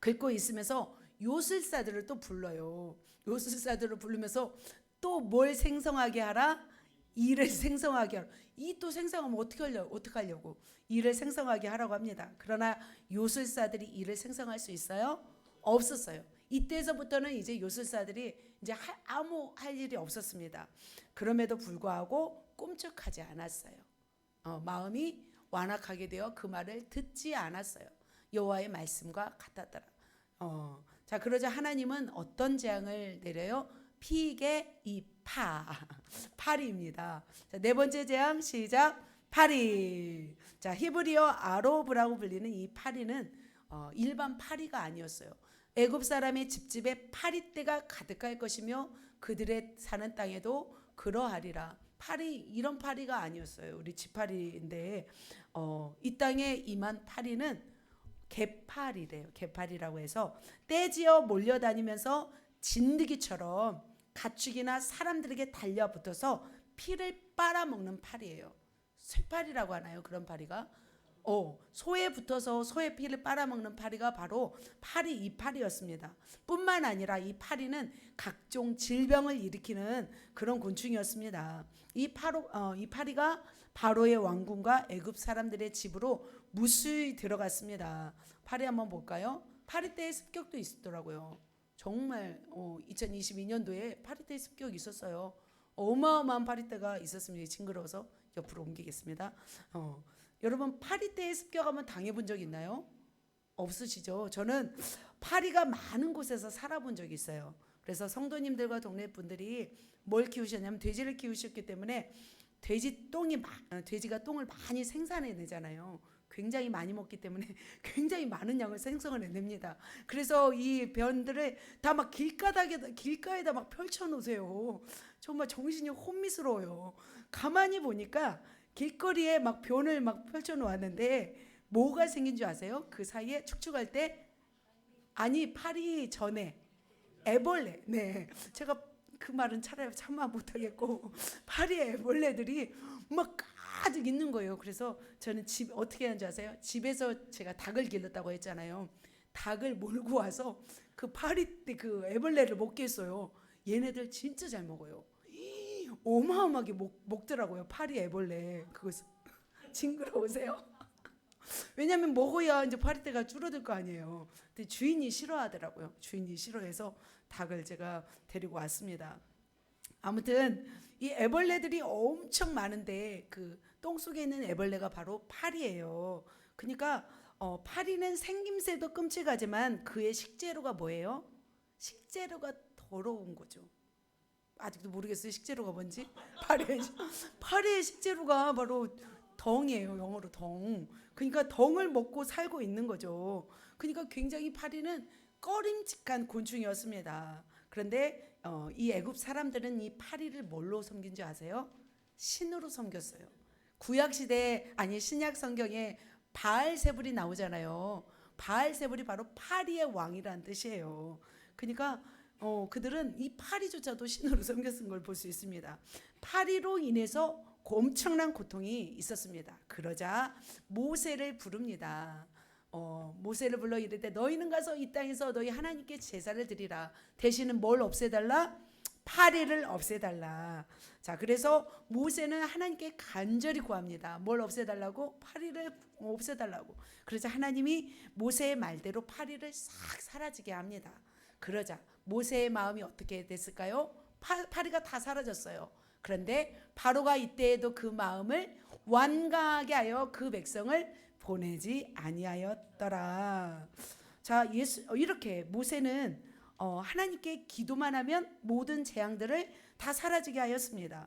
긁고 있으면서 요술사들을 또 불러요. 요술사들을 부르면서 또 뭘 생성하게 하라? 이를 생성하게 하라. 이 또 생성하면 어떻게 하려고? 이를 생성하게 하라고 합니다. 그러나 요술사들이 이를 생성할 수 있어요? 없었어요. 이때서부터는 이제 요술사들이 이제 아무 할 일이 없었습니다. 그럼에도 불구하고 꼼짝하지 않았어요. 마음이 완악하게 되어 그 말을 듣지 않았어요. 여호와의 말씀과 같았더라. 자, 그러자 하나님은 어떤 재앙을 내려요? 피게 파리입니다. 자, 네 번째 재앙 시작. 파리. 자, 히브리어 아로브라고 불리는 이 파리는 일반 파리가 아니었어요. 애굽 사람의 집집에 파리떼가 가득할 것이며 그들의 사는 땅에도 그러하리라. 파리, 이런 파리가 아니었어요. 우리 지파리인데 이 땅에 임한 파리는 개파리래요. 개파리라고 해서 떼지어 몰려다니면서 진드기처럼 가축이나 사람들에게 달려붙어서 피를 빨아먹는 파리예요. 쇠파리라고 하나요? 그런 파리가? 소에 붙어서 소의 피를 빨아먹는 파리가 바로 이파리였습니다. 뿐만 아니라 이 파리는 각종 질병을 일으키는 그런 곤충이었습니다. 이 파리가 바로의 왕궁과 애굽 사람들의 집으로 무수히 들어갔습니다. 파리 한번 볼까요? 파리떼의 습격도 있더라고요. 정말 2022년도에 파리떼의 습격이 있었어요. 어마어마한 파리떼가 있었습니다. 징그러워서 옆으로 옮기겠습니다. 여러분 파리떼의 습격 한번 당해본 적 있나요? 없으시죠? 저는 파리가 많은 곳에서 살아본 적이 있어요. 그래서 성도님들과 동네 분들이 뭘 키우셨냐면 돼지를 키우셨기 때문에 돼지가 똥을 많이 생산해내잖아요. 굉장히 많이 먹기 때문에 굉장히 많은 양을 생성해냅니다. 그래서 이 변들을 다 막 길가에다 막 펼쳐놓으세요. 정말 정신이 혼미스러워요. 가만히 보니까 길거리에 막 변을 막 펼쳐놓았는데 뭐가 생긴 줄 아세요? 그 사이에 축축할 때 파리 전에 애벌레. 네, 제가 그 말은 차라리 참아 못하겠고 파리 애벌레들이 막 가득 있는 거예요. 그래서 저는 어떻게 하는지 아세요? 집에서 제가 닭을 길렀다고 했잖아요. 닭을 몰고 와서 그 파리떼 그 애벌레를 먹겠어요. 얘네들 진짜 잘 먹어요. 어마어마하게 먹더라고요. 파리 애벌레. 그거 징그러우세요? 왜냐하면 먹어야 이제 파리떼가 줄어들 거 아니에요. 근데 주인이 싫어하더라고요. 주인이 싫어해서 닭을 제가 데리고 왔습니다. 아무튼 이 애벌레들이 엄청 많은데 그 똥 속에 있는 애벌레가 바로 파리예요. 그러니까 파리는 생김새도 끔찍하지만 그의 식재료가 뭐예요? 식재료가 더러운 거죠. 아직도 모르겠어요. 식재료가 뭔지. 파리의 식재료가 바로 덩이에요. 영어로 덩. 그러니까 덩을 먹고 살고 있는 거죠. 그러니까 굉장히 파리는 꺼림칙한 곤충이었습니다. 그런데 이 애굽 사람들은 이 파리를 뭘로 섬긴 줄 아세요? 신으로 섬겼어요. 신약 성경에 바알세불이 나오잖아요. 바알세불이 바로 파리의 왕이라는 뜻이에요. 그러니까 그들은 이 파리조차도 신으로 섬겼은 걸 볼 수 있습니다. 파리로 인해서 엄청난 고통이 있었습니다. 그러자 모세를 부릅니다. 모세를 불러 이르되 너희는 가서 이 땅에서 너희 하나님께 제사를 드리라. 대신은 뭘 없애달라? 파리를 없애달라. 자, 그래서 모세는 하나님께 간절히 구합니다. 뭘 없애달라고? 파리를 없애달라고. 그러자 하나님이 모세의 말대로 파리를 싹 사라지게 합니다. 그러자 모세의 마음이 어떻게 됐을까요? 파리가 다 사라졌어요. 그런데 바로가 이때에도 그 마음을 완강하게 하여 그 백성을 보내지 아니하였더라. 자, 이렇게 모세는 하나님께 기도만 하면 모든 재앙들을 다 사라지게 하였습니다.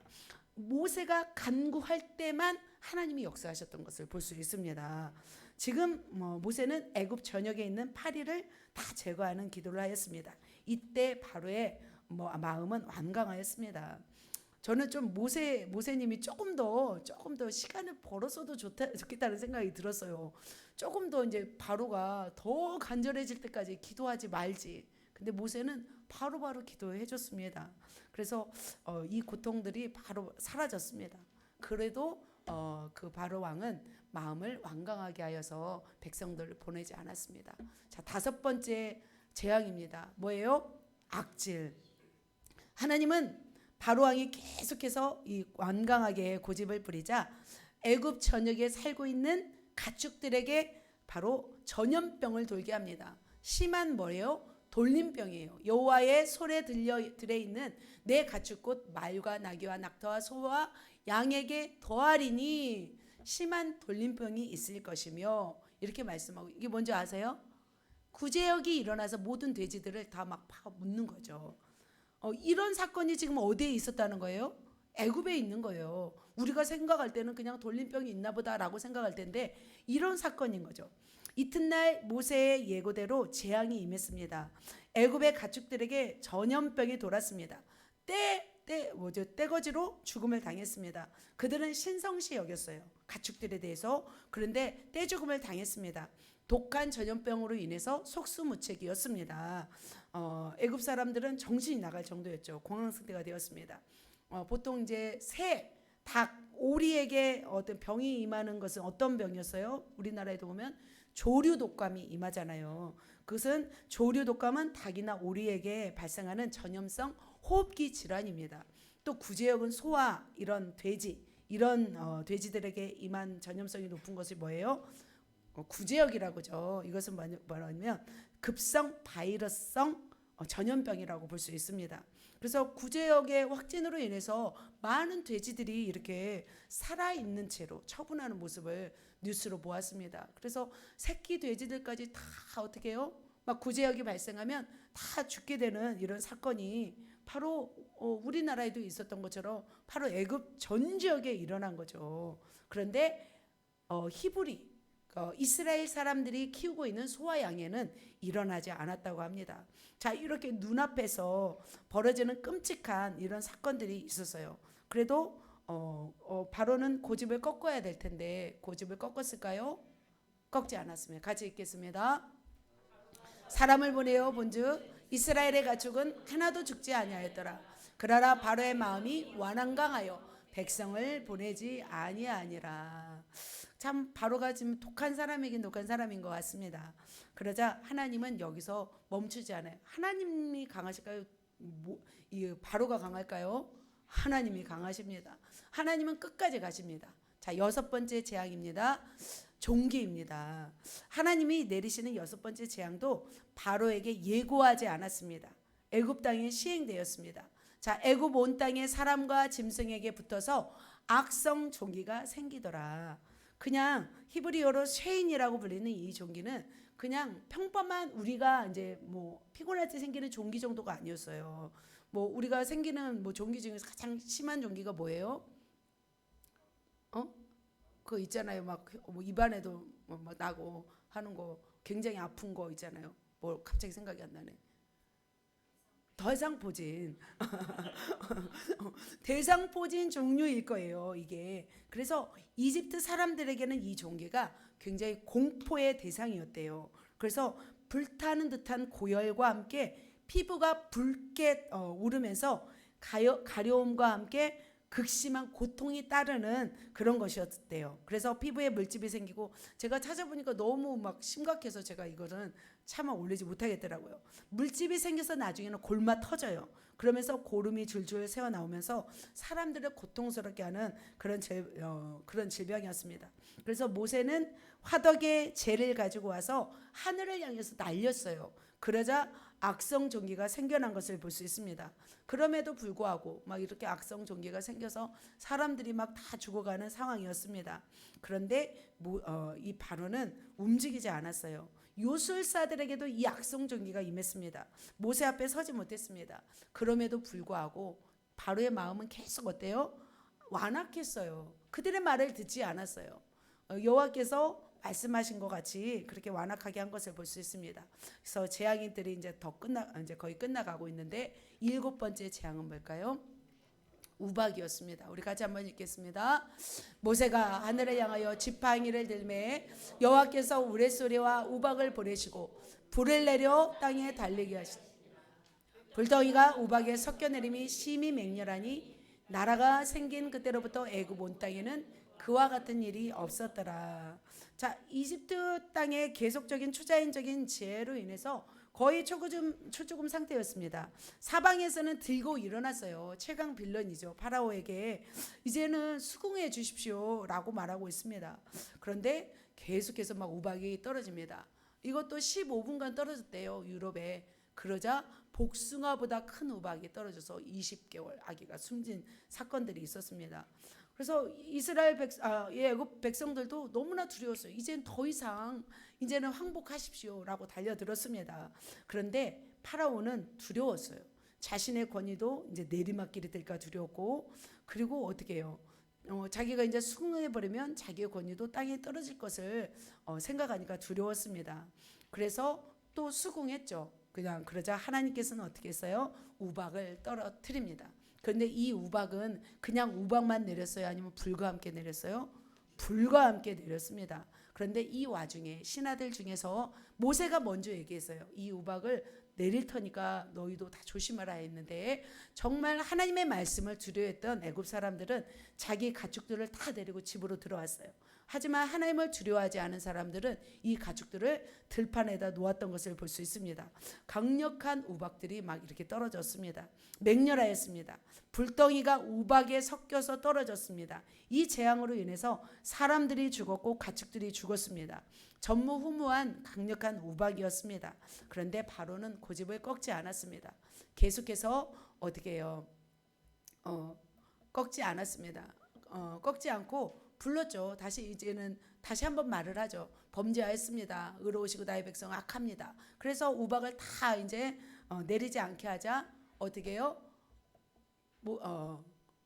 모세가 간구할 때만 하나님이 역사하셨던 것을 볼 수 있습니다. 지금 모세는 애굽 전역에 있는 파리를 다 제거하는 기도를 하였습니다. 이때 바로의 마음은 완강하였습니다. 저는 좀 모세님이 조금 더 시간을 벌었어도 좋겠다는 생각이 들었어요. 조금 더 이제 바로가 더 간절해질 때까지 기도하지 말지. 근데 모세는 바로바로 기도해 줬습니다. 그래서 이 고통들이 바로 사라졌습니다. 그래도 그 바로 왕은 마음을 완강하게 하여서 백성들을 보내지 않았습니다. 자, 5번째 재앙입니다. 뭐예요? 악질. 하나님은 바로 왕이 계속해서 이 완강하게 고집을 부리자 애굽 전역에 살고 있는 가축들에게 바로 전염병을 돌게 합니다. 심한 뭐예요? 돌림병이에요. 여호와의 손에 들에 있는 내 가축 곧 말과 나귀와 낙타와 소와 양에게 더하리니 심한 돌림병이 있을 것이며 이렇게 말씀하고, 이게 뭔지 아세요? 구제역이 일어나서 모든 돼지들을 다 막 묻는 거죠. 이런 사건이 지금 어디에 있었다는 거예요? 애굽에 있는 거예요. 우리가 생각할 때는 그냥 돌림병이 있나 보다라고 생각할 텐데 이런 사건인 거죠. 이튿날 모세의 예고대로 재앙이 임했습니다. 애굽의 가축들에게 전염병이 돌았습니다. 떼거지로 죽음을 당했습니다. 그들은 신성시 여겼어요. 가축들에 대해서. 그런데 떼죽음을 당했습니다. 독한 전염병으로 인해서 속수무책이었습니다. 애굽 사람들은 정신이 나갈 정도였죠. 공황 상태가 되었습니다. 보통 이제 새, 닭, 오리에게 어떤 병이 임하는 것은 어떤 병이었어요? 우리나라에도 보면 조류 독감이 임하잖아요. 그것은 조류 독감은 닭이나 오리에게 발생하는 전염성 호흡기 질환입니다. 또 구제역은 소와 이런 돼지, 이런 돼지들에게 임한 전염성이 높은 것이 뭐예요? 구제역이라고죠. 이것은 뭐냐면 급성 바이러스성 전염병이라고 볼 수 있습니다. 그래서 구제역의 확진으로 인해서 많은 돼지들이 이렇게 살아있는 채로 처분하는 모습을 뉴스로 보았습니다. 그래서 새끼 돼지들까지 다 어떻게 해요? 막 구제역이 발생하면 다 죽게 되는 이런 사건이 바로 우리나라에도 있었던 것처럼 바로 애굽 전 지역에 일어난 거죠. 그런데 히브리 이스라엘 사람들이 키우고 있는 소와 양에는 일어나지 않았다고 합니다. 자, 이렇게 눈앞에서 벌어지는 끔찍한 이런 사건들이 있었어요. 그래도 바로는 고집을 꺾어야 될 텐데 고집을 꺾었을까요? 꺾지 않았습니다. 같이 읽겠습니다. 사람을 보내어 본즉 이스라엘의 가축은 하나도 죽지 아니하였더라. 그러나 바로의 마음이 완강하여 백성을 보내지 아니하니라. 참 바로가 지금 독한 사람이긴 독한 사람인 것 같습니다. 그러자 하나님은 여기서 멈추지 않아요. 하나님이 강하실까요? 이 바로가 강할까요? 하나님이 강하십니다. 하나님은 끝까지 가십니다. 자, 6번째 재앙입니다. 종기입니다. 하나님이 내리시는 6번째 재앙도 바로에게 예고하지 않았습니다. 애굽 땅에 시행되었습니다. 자, 애굽 온 땅의 사람과 짐승에게 붙어서 악성 종기가 생기더라. 그냥 히브리어로 쉐인이라고 불리는 이 종기는 그냥 평범한 우리가 이제 뭐 피곤할 때 생기는 종기 정도가 아니었어요. 뭐 우리가 생기는 뭐 종기 중에서 가장 심한 종기가 뭐예요? 그거 있잖아요. 뭐 입안에도 뭐 나고 하는 거 굉장히 아픈 거 있잖아요. 뭐 갑자기 생각이 안 나네. 대상포진. 대상포진 종류일 거예요, 이게. 그래서 이집트 사람들에게는 이 종기가 굉장히 공포의 대상이었대요. 그래서 불타는 듯한 고열과 함께 피부가 붉게 오르면서 가려움과 함께 극심한 고통이 따르는 그런 것이었대요. 그래서 피부에 물집이 생기고 제가 찾아보니까 너무 막 심각해서 제가 이거는 차마 올리지 못하겠더라고요. 물집이 생겨서 나중에는 골마 터져요. 그러면서 고름이 줄줄 새어 나오면서 사람들을 고통스럽게 하는 그런 질병이었습니다. 그래서 모세는 화덕에 재를 가지고 와서 하늘을 향해서 날렸어요. 그러자 악성 종기가 생겨난 것을 볼 수 있습니다. 그럼에도 불구하고 막 이렇게 악성 종기가 생겨서 사람들이 막 다 죽어가는 상황이었습니다. 그런데 이 바로는 움직이지 않았어요. 요술사들에게도 이 악성 종기가 임했습니다. 모세 앞에 서지 못했습니다. 그럼에도 불구하고 바로의 마음은 계속 어때요? 완악했어요. 그들의 말을 듣지 않았어요. 여호와께서 말씀하신 것 같이 그렇게 완악하게 한 것을 볼 수 있습니다. 그래서 재앙들이 이제 거의 끝나가고 있는데 7번째 재앙은 뭘까요? 우박이었습니다. 우리 같이 한번 읽겠습니다. 모세가 하늘을 향하여 지팡이를 들매 여호와께서 우레소리와 우박을 보내시고 불을 내려 땅에 달리게 하시니 불덩이가 우박에 섞여 내림이 심히 맹렬하니 나라가 생긴 그때로부터 애굽 온 땅에는 그와 같은 일이 없었더라. 자, 이집트 땅의 계속적인 초자연적인 재해로 인해서 거의 초죽음 상태였습니다. 사방에서는 들고 일어났어요. 최강 빌런이죠. 파라오에게 이제는 수긍해 주십시오라고 말하고 있습니다. 그런데 계속해서 막 우박이 떨어집니다. 이것도 15분간 떨어졌대요. 유럽에. 그러자 복숭아보다 큰 우박이 떨어져서 20개월 아기가 숨진 사건들이 있었습니다. 그래서 애굽 백성들도 너무나 두려웠어요. 이제는 더 이상 이제는 항복하십시오라고 달려들었습니다. 그런데 파라오는 두려웠어요. 자신의 권위도 이제 내리막길이 될까 두려웠고, 그리고 어떻게 해요? 자기가 이제 수긍해 버리면 자기의 권위도 땅에 떨어질 것을 생각하니까 두려웠습니다. 그래서 또 수긍했죠. 그냥 그러자 하나님께서는 어떻게 했어요? 우박을 떨어뜨립니다. 그런데 이 우박은 그냥 우박만 내렸어요? 아니면 불과 함께 내렸어요? 불과 함께 내렸습니다. 그런데 이 와중에 신하들 중에서 모세가 먼저 얘기했어요. 이 우박을 내릴 터니까 너희도 다 조심하라 했는데 정말 하나님의 말씀을 두려워했던 애굽 사람들은 자기 가축들을 다 데리고 집으로 들어왔어요. 하지만 하나님을 두려워하지 않은 사람들은 이 가축들을 들판에다 놓았던 것을 볼 수 있습니다. 강력한 우박들이 막 이렇게 떨어졌습니다. 맹렬하였습니다. 불덩이가 우박에 섞여서 떨어졌습니다. 이 재앙으로 인해서 사람들이 죽었고 가축들이 죽었습니다. 전무후무한 강력한 우박이었습니다. 그런데 바로는 고집을 꺾지 않았습니다. 계속해서 어떻게 해요? 꺾지 않았습니다. 꺾지 않고 불렀죠. 이제는 다시 한번 말을 하죠. 범죄하였습니다. 의로우시고 나의 백성 악합니다. 그래서 우박을 다 이제 내리지 않게 하자 어떻게 해요?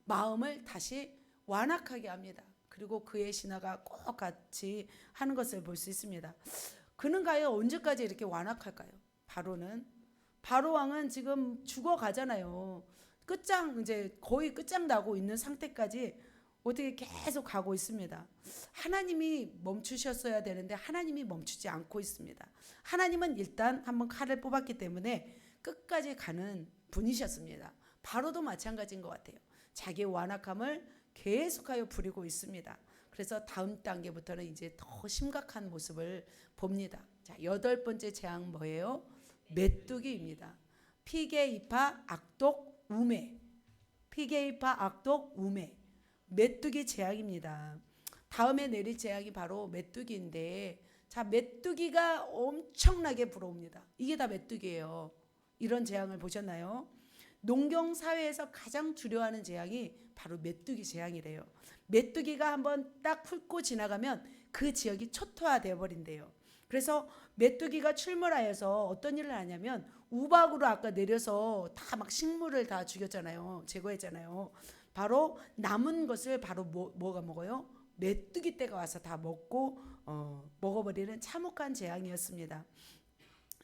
마음을 다시 완악하게 합니다. 그리고 그의 신하가 꼭 같이 하는 것을 볼 수 있습니다. 그는 과연 언제까지 이렇게 완악할까요? 바로 왕은 지금 죽어가잖아요. 이제 거의 끝장 나고 있는 상태까지 어떻게 계속 가고 있습니다. 하나님이 멈추셨어야 되는데 하나님이 멈추지 않고 있습니다. 하나님은 일단 한번 칼을 뽑았기 때문에 끝까지 가는 분이셨습니다. 바로도 마찬가지인 것 같아요. 자기의 완악함을 계속하여 부리고 있습니다. 그래서 다음 단계부터는 이제 더 심각한 모습을 봅니다. 자, 8번째 재앙 뭐예요? 메뚜기입니다. 피게, 이파, 악독, 우매. 피게, 이파, 악독, 우매. 메뚜기 재앙입니다. 다음에 내릴 재앙이 바로 메뚜기인데, 자, 메뚜기가 엄청나게 불어옵니다. 이게 다 메뚜기예요. 이런 재앙을 보셨나요? 농경 사회에서 가장 두려워하는 재앙이 바로 메뚜기 재앙이래요. 메뚜기가 한번 딱 훑고 지나가면 그 지역이 초토화되어 버린대요. 그래서 메뚜기가 출몰하여서 어떤 일을 하냐면 우박으로 아까 내려서 다 막 식물을 다 죽였잖아요. 제거했잖아요. 바로 남은 것을 바로 뭐가 먹어요? 메뚜기 떼가 와서 다 먹어버리는 참혹한 재앙이었습니다.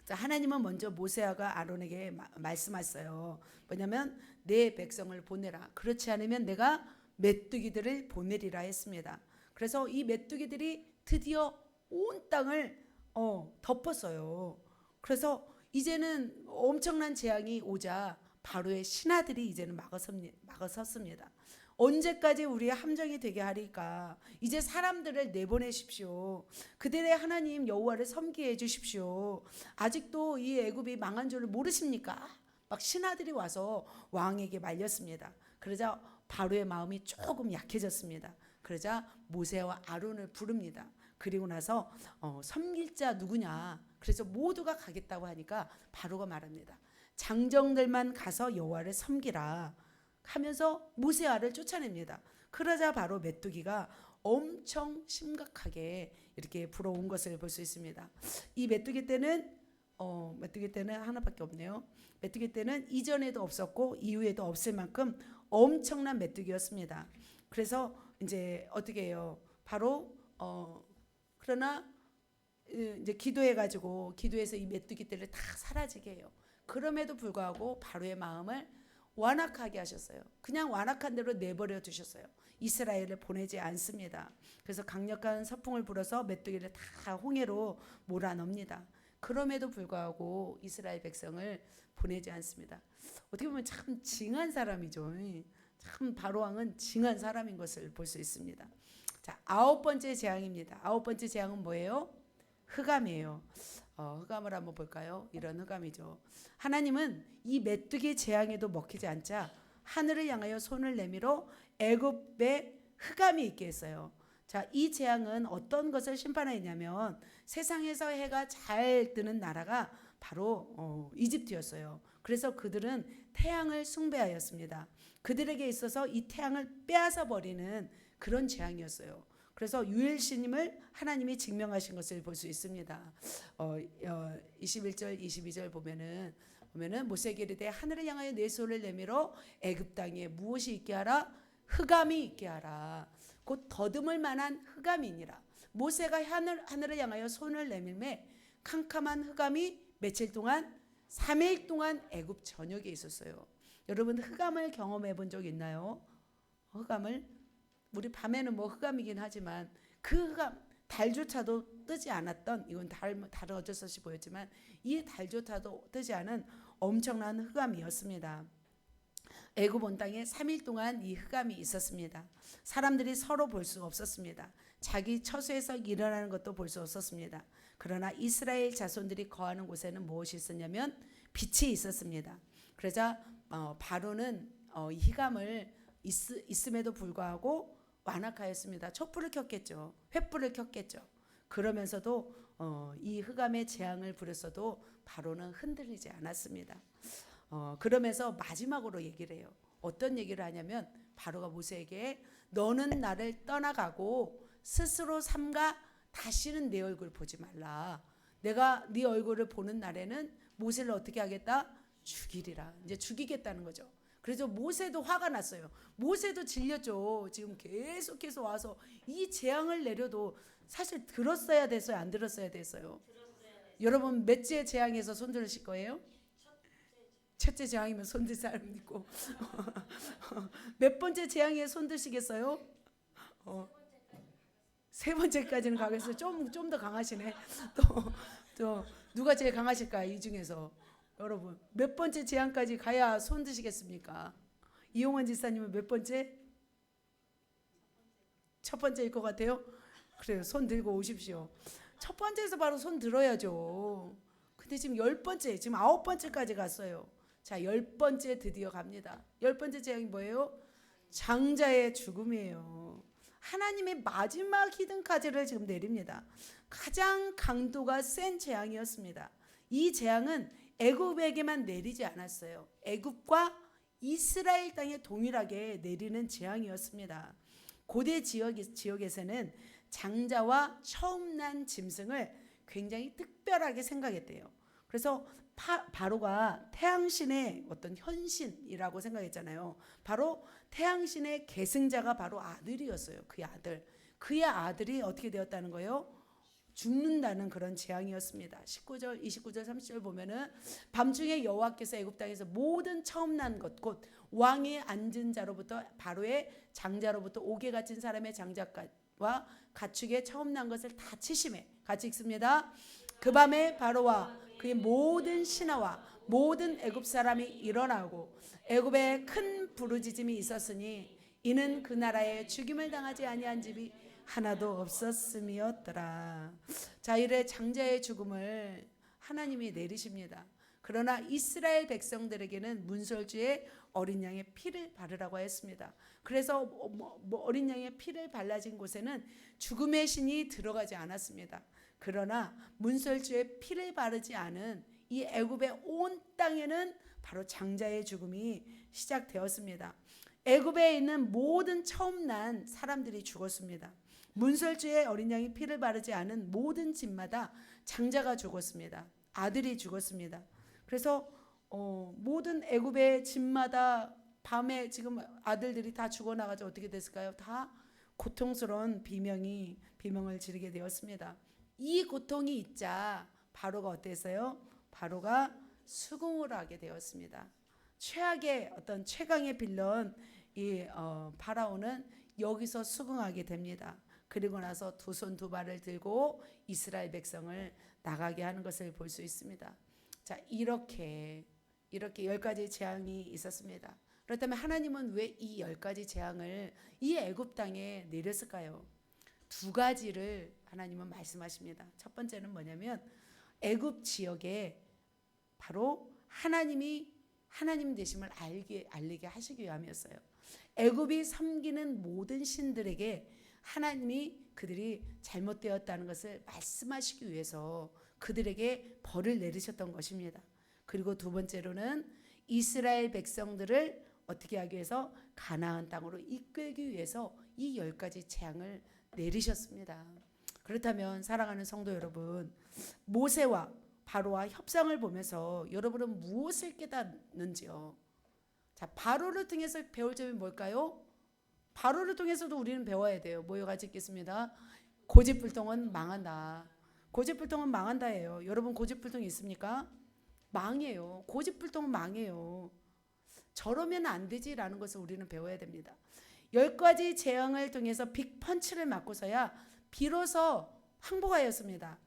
하나님은 먼저 모세와 아론에게 말씀하셨어요. 뭐냐면 내 백성을 보내라. 그렇지 않으면 내가 메뚜기들을 보내리라 했습니다. 그래서 이 메뚜기들이 드디어 온 땅을 덮었어요. 그래서 이제는 엄청난 재앙이 오자 바로의 신하들이 이제는 막아섰습니다. 언제까지 우리의 함정이 되게 하리까? 이제 사람들을 내보내십시오. 그들의 하나님 여호와를 섬기게 해주십시오. 아직도 이 애굽이 망한 줄을 모르십니까? 막 신하들이 와서 왕에게 말렸습니다. 그러자 바로의 마음이 조금 약해졌습니다. 그러자 모세와 아론을 부릅니다. 그리고 나서 섬길 자 누구냐? 그래서 모두가 가겠다고 하니까 바로가 말합니다. 장정들만 가서 여호와를 섬기라 하면서 모세아를 쫓아냅니다. 그러자 바로 메뚜기가 엄청 심각하게 이렇게 불어온 것을 볼 수 있습니다. 이 메뚜기 떼는 하나밖에 없네요. 메뚜기 떼는 이전에도 없었고 이후에도 없을 만큼 엄청난 메뚜기였습니다. 그래서 이제 어떻게 해요? 바로 그러나 이제 기도해서 이 메뚜기 떼를 다 사라지게 해요. 그럼에도 불구하고 바로의 마음을 완악하게 하셨어요. 그냥 완악한 대로 내버려 두셨어요. 이스라엘을 보내지 않습니다. 그래서 강력한 서풍을 불어서 메뚜기를 다 홍해로 몰아넣습니다. 그럼에도 불구하고 이스라엘 백성을 보내지 않습니다. 어떻게 보면 참 징한 사람이죠. 참 바로 왕은 징한 사람인 것을 볼 수 있습니다. 자, 9번째 재앙입니다. 9번째 재앙은 뭐예요? 흑암이에요. 흑암을 한번 볼까요? 이런 흑암이죠. 하나님은 이 메뚜기 재앙에도 먹히지 않자 하늘을 향하여 손을 내밀어 애굽에 흑암이 있게 했어요. 자, 이 재앙은 어떤 것을 심판하였냐면 세상에서 해가 잘 뜨는 나라가 바로 이집트였어요. 그래서 그들은 태양을 숭배하였습니다. 그들에게 있어서 이 태양을 빼앗아 버리는 그런 재앙이었어요. 그래서 유일신임을 하나님이 증명하신 것을 볼 수 있습니다. 21절 22절 보면은 모세에게 이르되 하늘을 향하여 내 손을 내밀어 애굽 땅에 무엇이 있게 하라? 흑암이 있게 하라. 곧 더듬을 만한 흑암이니라. 모세가 하늘을 향하여 손을 내밀매 캄캄한 흑암이 며칠 동안 3일 동안 애굽 전역에 있었어요. 여러분 흑암을 경험해 본 적 있나요? 흑암을 우리 밤에는 뭐 흑암이긴 하지만 그 흑암 달조차도 뜨지 않았던 이건 달은 어쩔 수 없이 보였지만 이 달조차도 뜨지 않은 엄청난 흑암이었습니다. 애굽 온 땅에 3일 동안 이 흑암이 있었습니다. 사람들이 서로 볼 수 없었습니다. 자기 처소에서 일어나는 것도 볼 수 없었습니다. 그러나 이스라엘 자손들이 거하는 곳에는 무엇이 있었냐면 빛이 있었습니다. 그러자 바로는 이 흑암을 있음에도 불구하고 완악하였습니다. 촛불을 켰겠죠. 횃불을 켰겠죠. 그러면서도 이 흑암의 재앙을 부렸어도 바로는 흔들리지 않았습니다. 그러면서 마지막으로 얘기를 해요. 어떤 얘기를 하냐면 바로가 모세에게 너는 나를 떠나가고 스스로 삼가 다시는 내 얼굴 보지 말라. 내가 네 얼굴을 보는 날에는 모세를 어떻게 하겠다? 죽이리라. 이제 죽이겠다는 거죠. 그래서 모세도 화가 났어요. 모세도 질렸죠. 지금 계속해서 와서 이 재앙을 내려도 사실 들었어야 됐어요? 안 들었어야 됐어요? 여러분 몇째 재앙에서 손 들으실 거예요? 첫째 재앙이면 손 들 사람 있고 몇 번째 재앙에 손 드시겠어요? 세 번째까지는 가겠어요. 좀 더 강하시네. 또 누가 제일 강하실까 이 중에서? 여러분 몇 번째 재앙까지 가야 손 드시겠습니까? 이용원 지사님은 몇 번째? 첫 번째일 것 같아요. 그래요. 손 들고 오십시오. 첫 번째에서 바로 손 들어야죠. 근데 지금 10번째, 지금 9번째까지 갔어요. 자, 10번째 드디어 갑니다. 10번째 재앙이 뭐예요? 장자의 죽음이에요. 하나님의 마지막 히든카드를 지금 내립니다. 가장 강도가 센 재앙이었습니다. 이 재앙은 애굽에게만 내리지 않았어요. 애굽과 이스라엘 땅에 동일하게 내리는 재앙이었습니다. 고대 지역에서는 장자와 처음 난 짐승을 굉장히 특별하게 생각했대요. 그래서 바로가 태양신의 어떤 현신이라고 생각했잖아요. 바로 태양신의 계승자가 바로 아들이었어요. 그의 아들이 어떻게 되었다는 거예요? 죽는다는 그런 재앙이었습니다. 19절, 29절, 30절 보면은 밤중에 여호와께서 애굽 땅에서 모든 처음 난 것 곧 왕에 앉은 자로부터 바로의 장자로부터 옥에 갇힌 사람의 장자와 가축의 처음 난 것을 다 치심해. 같이 읽습니다. 그 밤에 바로와 그의 모든 신하와 모든 애굽 사람이 일어나고 애굽에 큰 부르짖음이 있었으니 이는 그 나라에 죽임을 당하지 아니한 집이 하나도 없었음이었더라. 자, 이래 장자의 죽음을 하나님이 내리십니다. 그러나 이스라엘 백성들에게는 문설주에 어린 양의 피를 바르라고 했습니다. 그래서 어린 양의 피를 발라진 곳에는 죽음의 신이 들어가지 않았습니다. 그러나 문설주에 피를 바르지 않은 이 애굽의 온 땅에는 바로 장자의 죽음이 시작되었습니다. 애굽에 있는 모든 처음 난 사람들이 죽었습니다. 문설주에 어린 양이 피를 바르지 않은 모든 집마다 장자가 죽었습니다. 아들이 죽었습니다. 그래서 모든 애굽의 집마다 밤에 지금 아들들이 다 죽어나가지고 어떻게 됐을까요? 다 고통스러운 비명을 지르게 되었습니다. 이 고통이 있자 바로가 어땠어요? 바로가 수긍을 하게 되었습니다. 최악의 어떤 최강의 빌런 이 파라오는 여기서 수긍하게 됩니다. 그리고 나서 두 손 두 발을 들고 이스라엘 백성을 나가게 하는 것을 볼 수 있습니다. 자, 이렇게 10가지 재앙이 있었습니다. 그렇다면 하나님은 왜 이 10가지 재앙을 이 애굽 땅에 내렸을까요? 두 가지를 하나님은 말씀하십니다. 첫 번째는 뭐냐면 애굽 지역에 바로 하나님 되심을 알리게 하시기 위함이었어요. 애굽이 섬기는 모든 신들에게 하나님이 그들이 잘못되었다는 것을 말씀하시기 위해서 그들에게 벌을 내리셨던 것입니다. 그리고 두 번째로는 이스라엘 백성들을 어떻게 하기 위해서 가나안 땅으로 이끌기 위해서 이 10가지 재앙을 내리셨습니다. 그렇다면 사랑하는 성도 여러분, 모세와 바로와 협상을 보면서 여러분은 무엇을 깨닫는지요? 자, 바로를 통해서 배울 점이 뭘까요? 바로를 통해서도 우리는 배워야 돼요. 모여가지고 있겠습니다. 고집불통은 망한다. 고집불통은 망한다예요. 여러분 고집불통 있습니까? 망해요. 고집불통은 망해요. 저러면 안 되지라는 것을 우리는 배워야 됩니다. 10가지 재앙을 통해서 빅펀치를 맞고서야 비로소 항복하였습니다.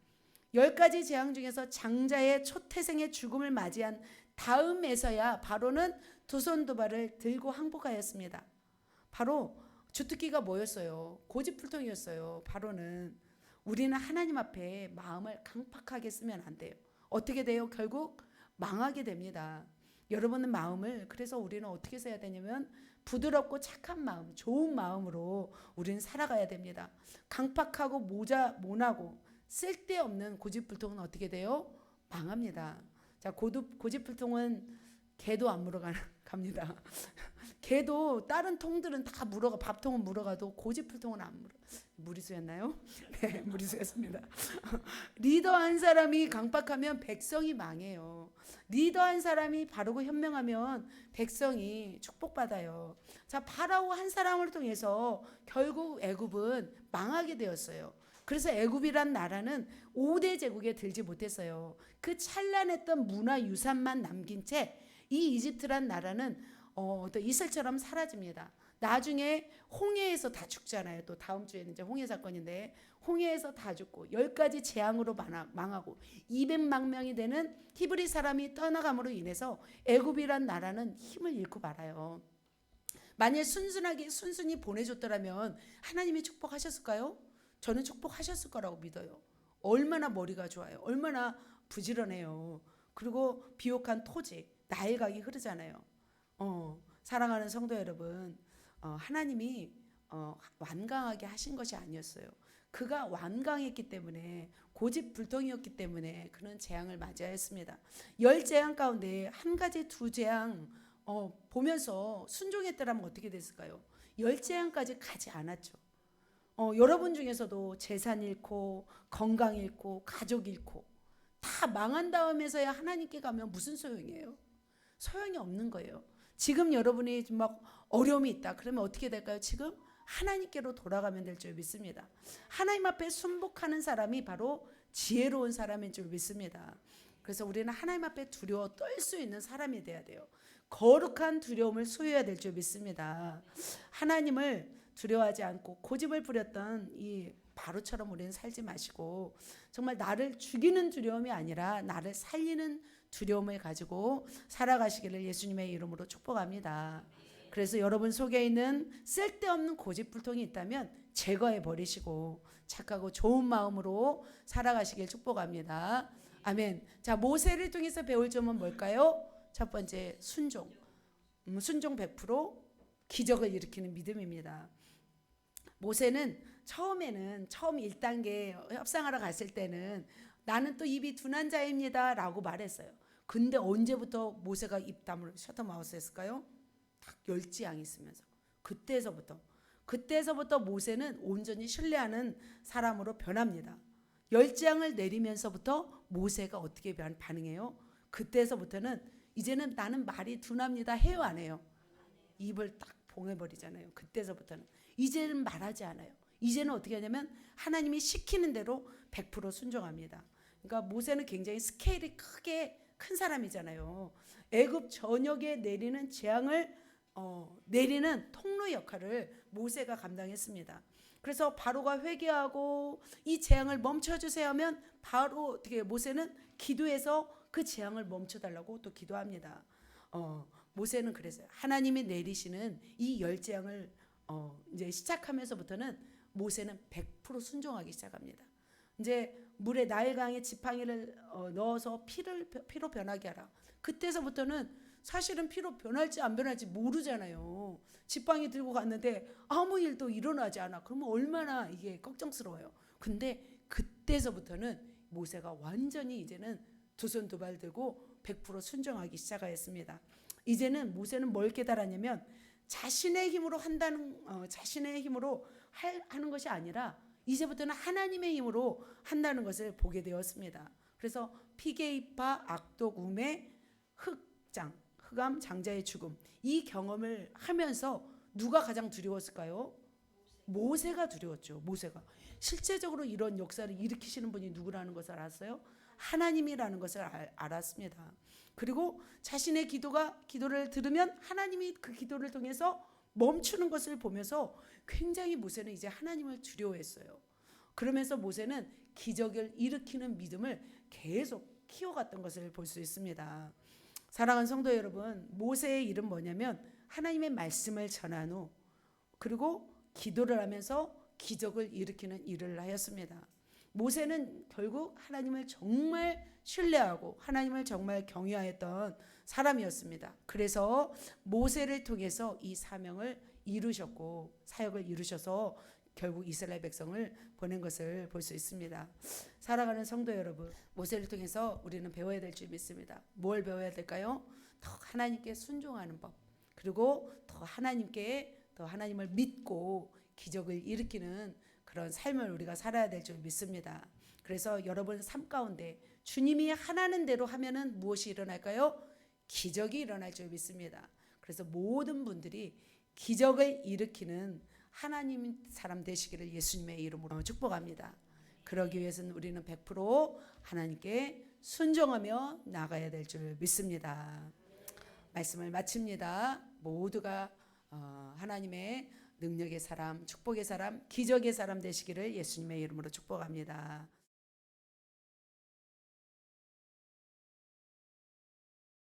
10가지 재앙 중에서 장자의 초태생의 죽음을 맞이한 다음에서야 바로는 두 손 두 발을 들고 항복하였습니다. 바로 주특기가 뭐였어요? 고집불통이었어요. 바로는 우리는 하나님 앞에 마음을 강팍하게 쓰면 안 돼요. 어떻게 돼요? 결국 망하게 됩니다. 여러분의 마음을 그래서 우리는 어떻게 써야 되냐면 부드럽고 착한 마음, 좋은 마음으로 우리는 살아가야 됩니다. 강팍하고 모나고 쓸데없는 고집불통은 어떻게 돼요? 망합니다. 자, 고집불통은 개도 안 물어갑니다. 개도 다른 통들은 다 물어가, 밥통은 물어가도 고집불통은 안 물어. 무리수였나요? 네, 무리수였습니다. 리더 한 사람이 강박하면 백성이 망해요. 리더 한 사람이 바르고 현명하면 백성이 축복받아요. 자, 파라오 한 사람을 통해서 결국 애굽은 망하게 되었어요. 그래서 애굽이란 나라는 5대 제국에 들지 못했어요. 그 찬란했던 문화유산만 남긴 채 이 이집트란 나라는 또 이슬처럼 사라집니다. 나중에 홍해에서 다 죽잖아요. 또 다음 주에는 이제 홍해 사건인데 홍해에서 다 죽고 10가지 재앙으로 망하고 200만 명이 되는 히브리 사람이 떠나감으로 인해서 애굽이란 나라는 힘을 잃고 말아요. 만일 순순히 보내줬더라면 하나님이 축복하셨을까요? 저는 축복하셨을 거라고 믿어요. 얼마나 머리가 좋아요. 얼마나 부지런해요. 그리고 비옥한 토지, 나일강이 흐르잖아요. 사랑하는 성도 여러분, 하나님이 완강하게 하신 것이 아니었어요. 그가 완강했기 때문에 고집불통이었기 때문에 그는 재앙을 맞이하였습니다. 10재앙 가운데 한 가지 두 재앙 보면서 순종했더라면 어떻게 됐을까요? 10재앙까지 가지 않았죠. 여러분 중에서도 재산 잃고 건강 잃고 가족 잃고 다 망한 다음에서야 하나님께 가면 무슨 소용이에요? 소용이 없는 거예요. 지금 여러분이 막 어려움이 있다. 그러면 어떻게 될까요? 지금 하나님께로 돌아가면 될 줄 믿습니다. 하나님 앞에 순복하는 사람이 바로 지혜로운 사람인 줄 믿습니다. 그래서 우리는 하나님 앞에 두려워 떨 수 있는 사람이 돼야 돼요. 거룩한 두려움을 소유해야 될 줄 믿습니다. 하나님을 두려워하지 않고 고집을 부렸던 이 바로처럼 우리는 살지 마시고 정말 나를 죽이는 두려움이 아니라 나를 살리는 두려움을 가지고 살아가시기를 예수님의 이름으로 축복합니다. 그래서 여러분 속에 있는 쓸데없는 고집불통이 있다면 제거해 버리시고 착하고 좋은 마음으로 살아가시길 축복합니다. 아멘. 자, 모세를 통해서 배울 점은 뭘까요? 첫 번째, 순종. 순종 100% 기적을 일으키는 믿음입니다. 모세는 처음 1단계 협상하러 갔을 때는 나는 또 입이 둔한 자입니다 라고 말했어요. 근데 언제부터 모세가 입담을 셔터마우스 했을까요? 딱 열지양이 있으면서 그때서부터 모세는 온전히 신뢰하는 사람으로 변합니다. 열지양을 내리면서부터 모세가 어떻게 반응해요? 그때서부터는 이제는 나는 말이 둔합니다 해요, 안 해요? 입을 딱 봉해버리잖아요. 그때서부터는 이제는 말하지 않아요. 이제는 어떻게 하냐면 하나님이 시키는 대로 100% 순종합니다. 그러니까 모세는 굉장히 스케일이 큰 사람이잖아요. 애굽 전역에 내리는 재앙을 내리는 통로 역할을 모세가 감당했습니다. 그래서 바로가 회개하고 이 재앙을 멈춰주세요 하면 바로 어떻게 모세는 기도해서 그 재앙을 멈춰달라고 또 기도합니다. 모세는 그랬어요. 하나님이 내리시는 이 열재앙을 이제 시작하면서부터는 모세는 100% 순종하기 시작합니다. 이제 물에 나일강에 지팡이를 넣어서 피로 변하게 하라. 그때서부터는 사실은 피로 변할지 안 변할지 모르잖아요. 지팡이 들고 갔는데 아무 일도 일어나지 않아. 그러면 얼마나 이게 걱정스러워요. 근데 그때서부터는 모세가 완전히 이제는 두 손 두 발 들고 100% 순종하기 시작하였습니다. 이제는 모세는 뭘 깨달았냐면 자신의 힘으로 자신의 힘으로 하는 것이 아니라 이제부터는 하나님의 힘으로 한다는 것을 보게 되었습니다. 그래서 피게이파 악독 우매 흑암 장자의 죽음, 이 경험을 하면서 누가 가장 두려웠을까요? 모세가 두려웠죠. 모세가 실제적으로 이런 역사를 일으키시는 분이 누구라는 것을 알았어요? 하나님이라는 것을 알았습니다. 그리고 자신의 기도를 들으면 하나님이 그 기도를 통해서 멈추는 것을 보면서 굉장히 모세는 이제 하나님을 두려워했어요. 그러면서 모세는 기적을 일으키는 믿음을 계속 키워갔던 것을 볼 수 있습니다. 사랑하는 성도 여러분, 모세의 일은 뭐냐면 하나님의 말씀을 전한 후 그리고 기도를 하면서 기적을 일으키는 일을 하였습니다. 모세는 결국 하나님을 정말 신뢰하고 하나님을 정말 경외하였던 사람이었습니다. 그래서 모세를 통해서 이 사명을 이루셨고 사역을 이루셔서 결국 이스라엘 백성을 보낸 것을 볼 수 있습니다. 사랑하는 성도 여러분, 모세를 통해서 우리는 배워야 될 줄 믿습니다. 뭘 배워야 될까요? 더 하나님께 순종하는 법, 그리고 더 하나님을 믿고 기적을 일으키는 그런 삶을 우리가 살아야 될 줄 믿습니다. 그래서 여러분 삶 가운데 주님이 하라는 대로 하면은 무엇이 일어날까요? 기적이 일어날 줄 믿습니다. 그래서 모든 분들이 기적을 일으키는 하나님 사람 되시기를 예수님의 이름으로 축복합니다. 그러기 위해서는 우리는 100% 하나님께 순종하며 나가야 될 줄 믿습니다. 말씀을 마칩니다. 모두가 하나님의 능력의 사람, 축복의 사람, 기적의 사람 되시기를 예수님의 이름으로 축복합니다.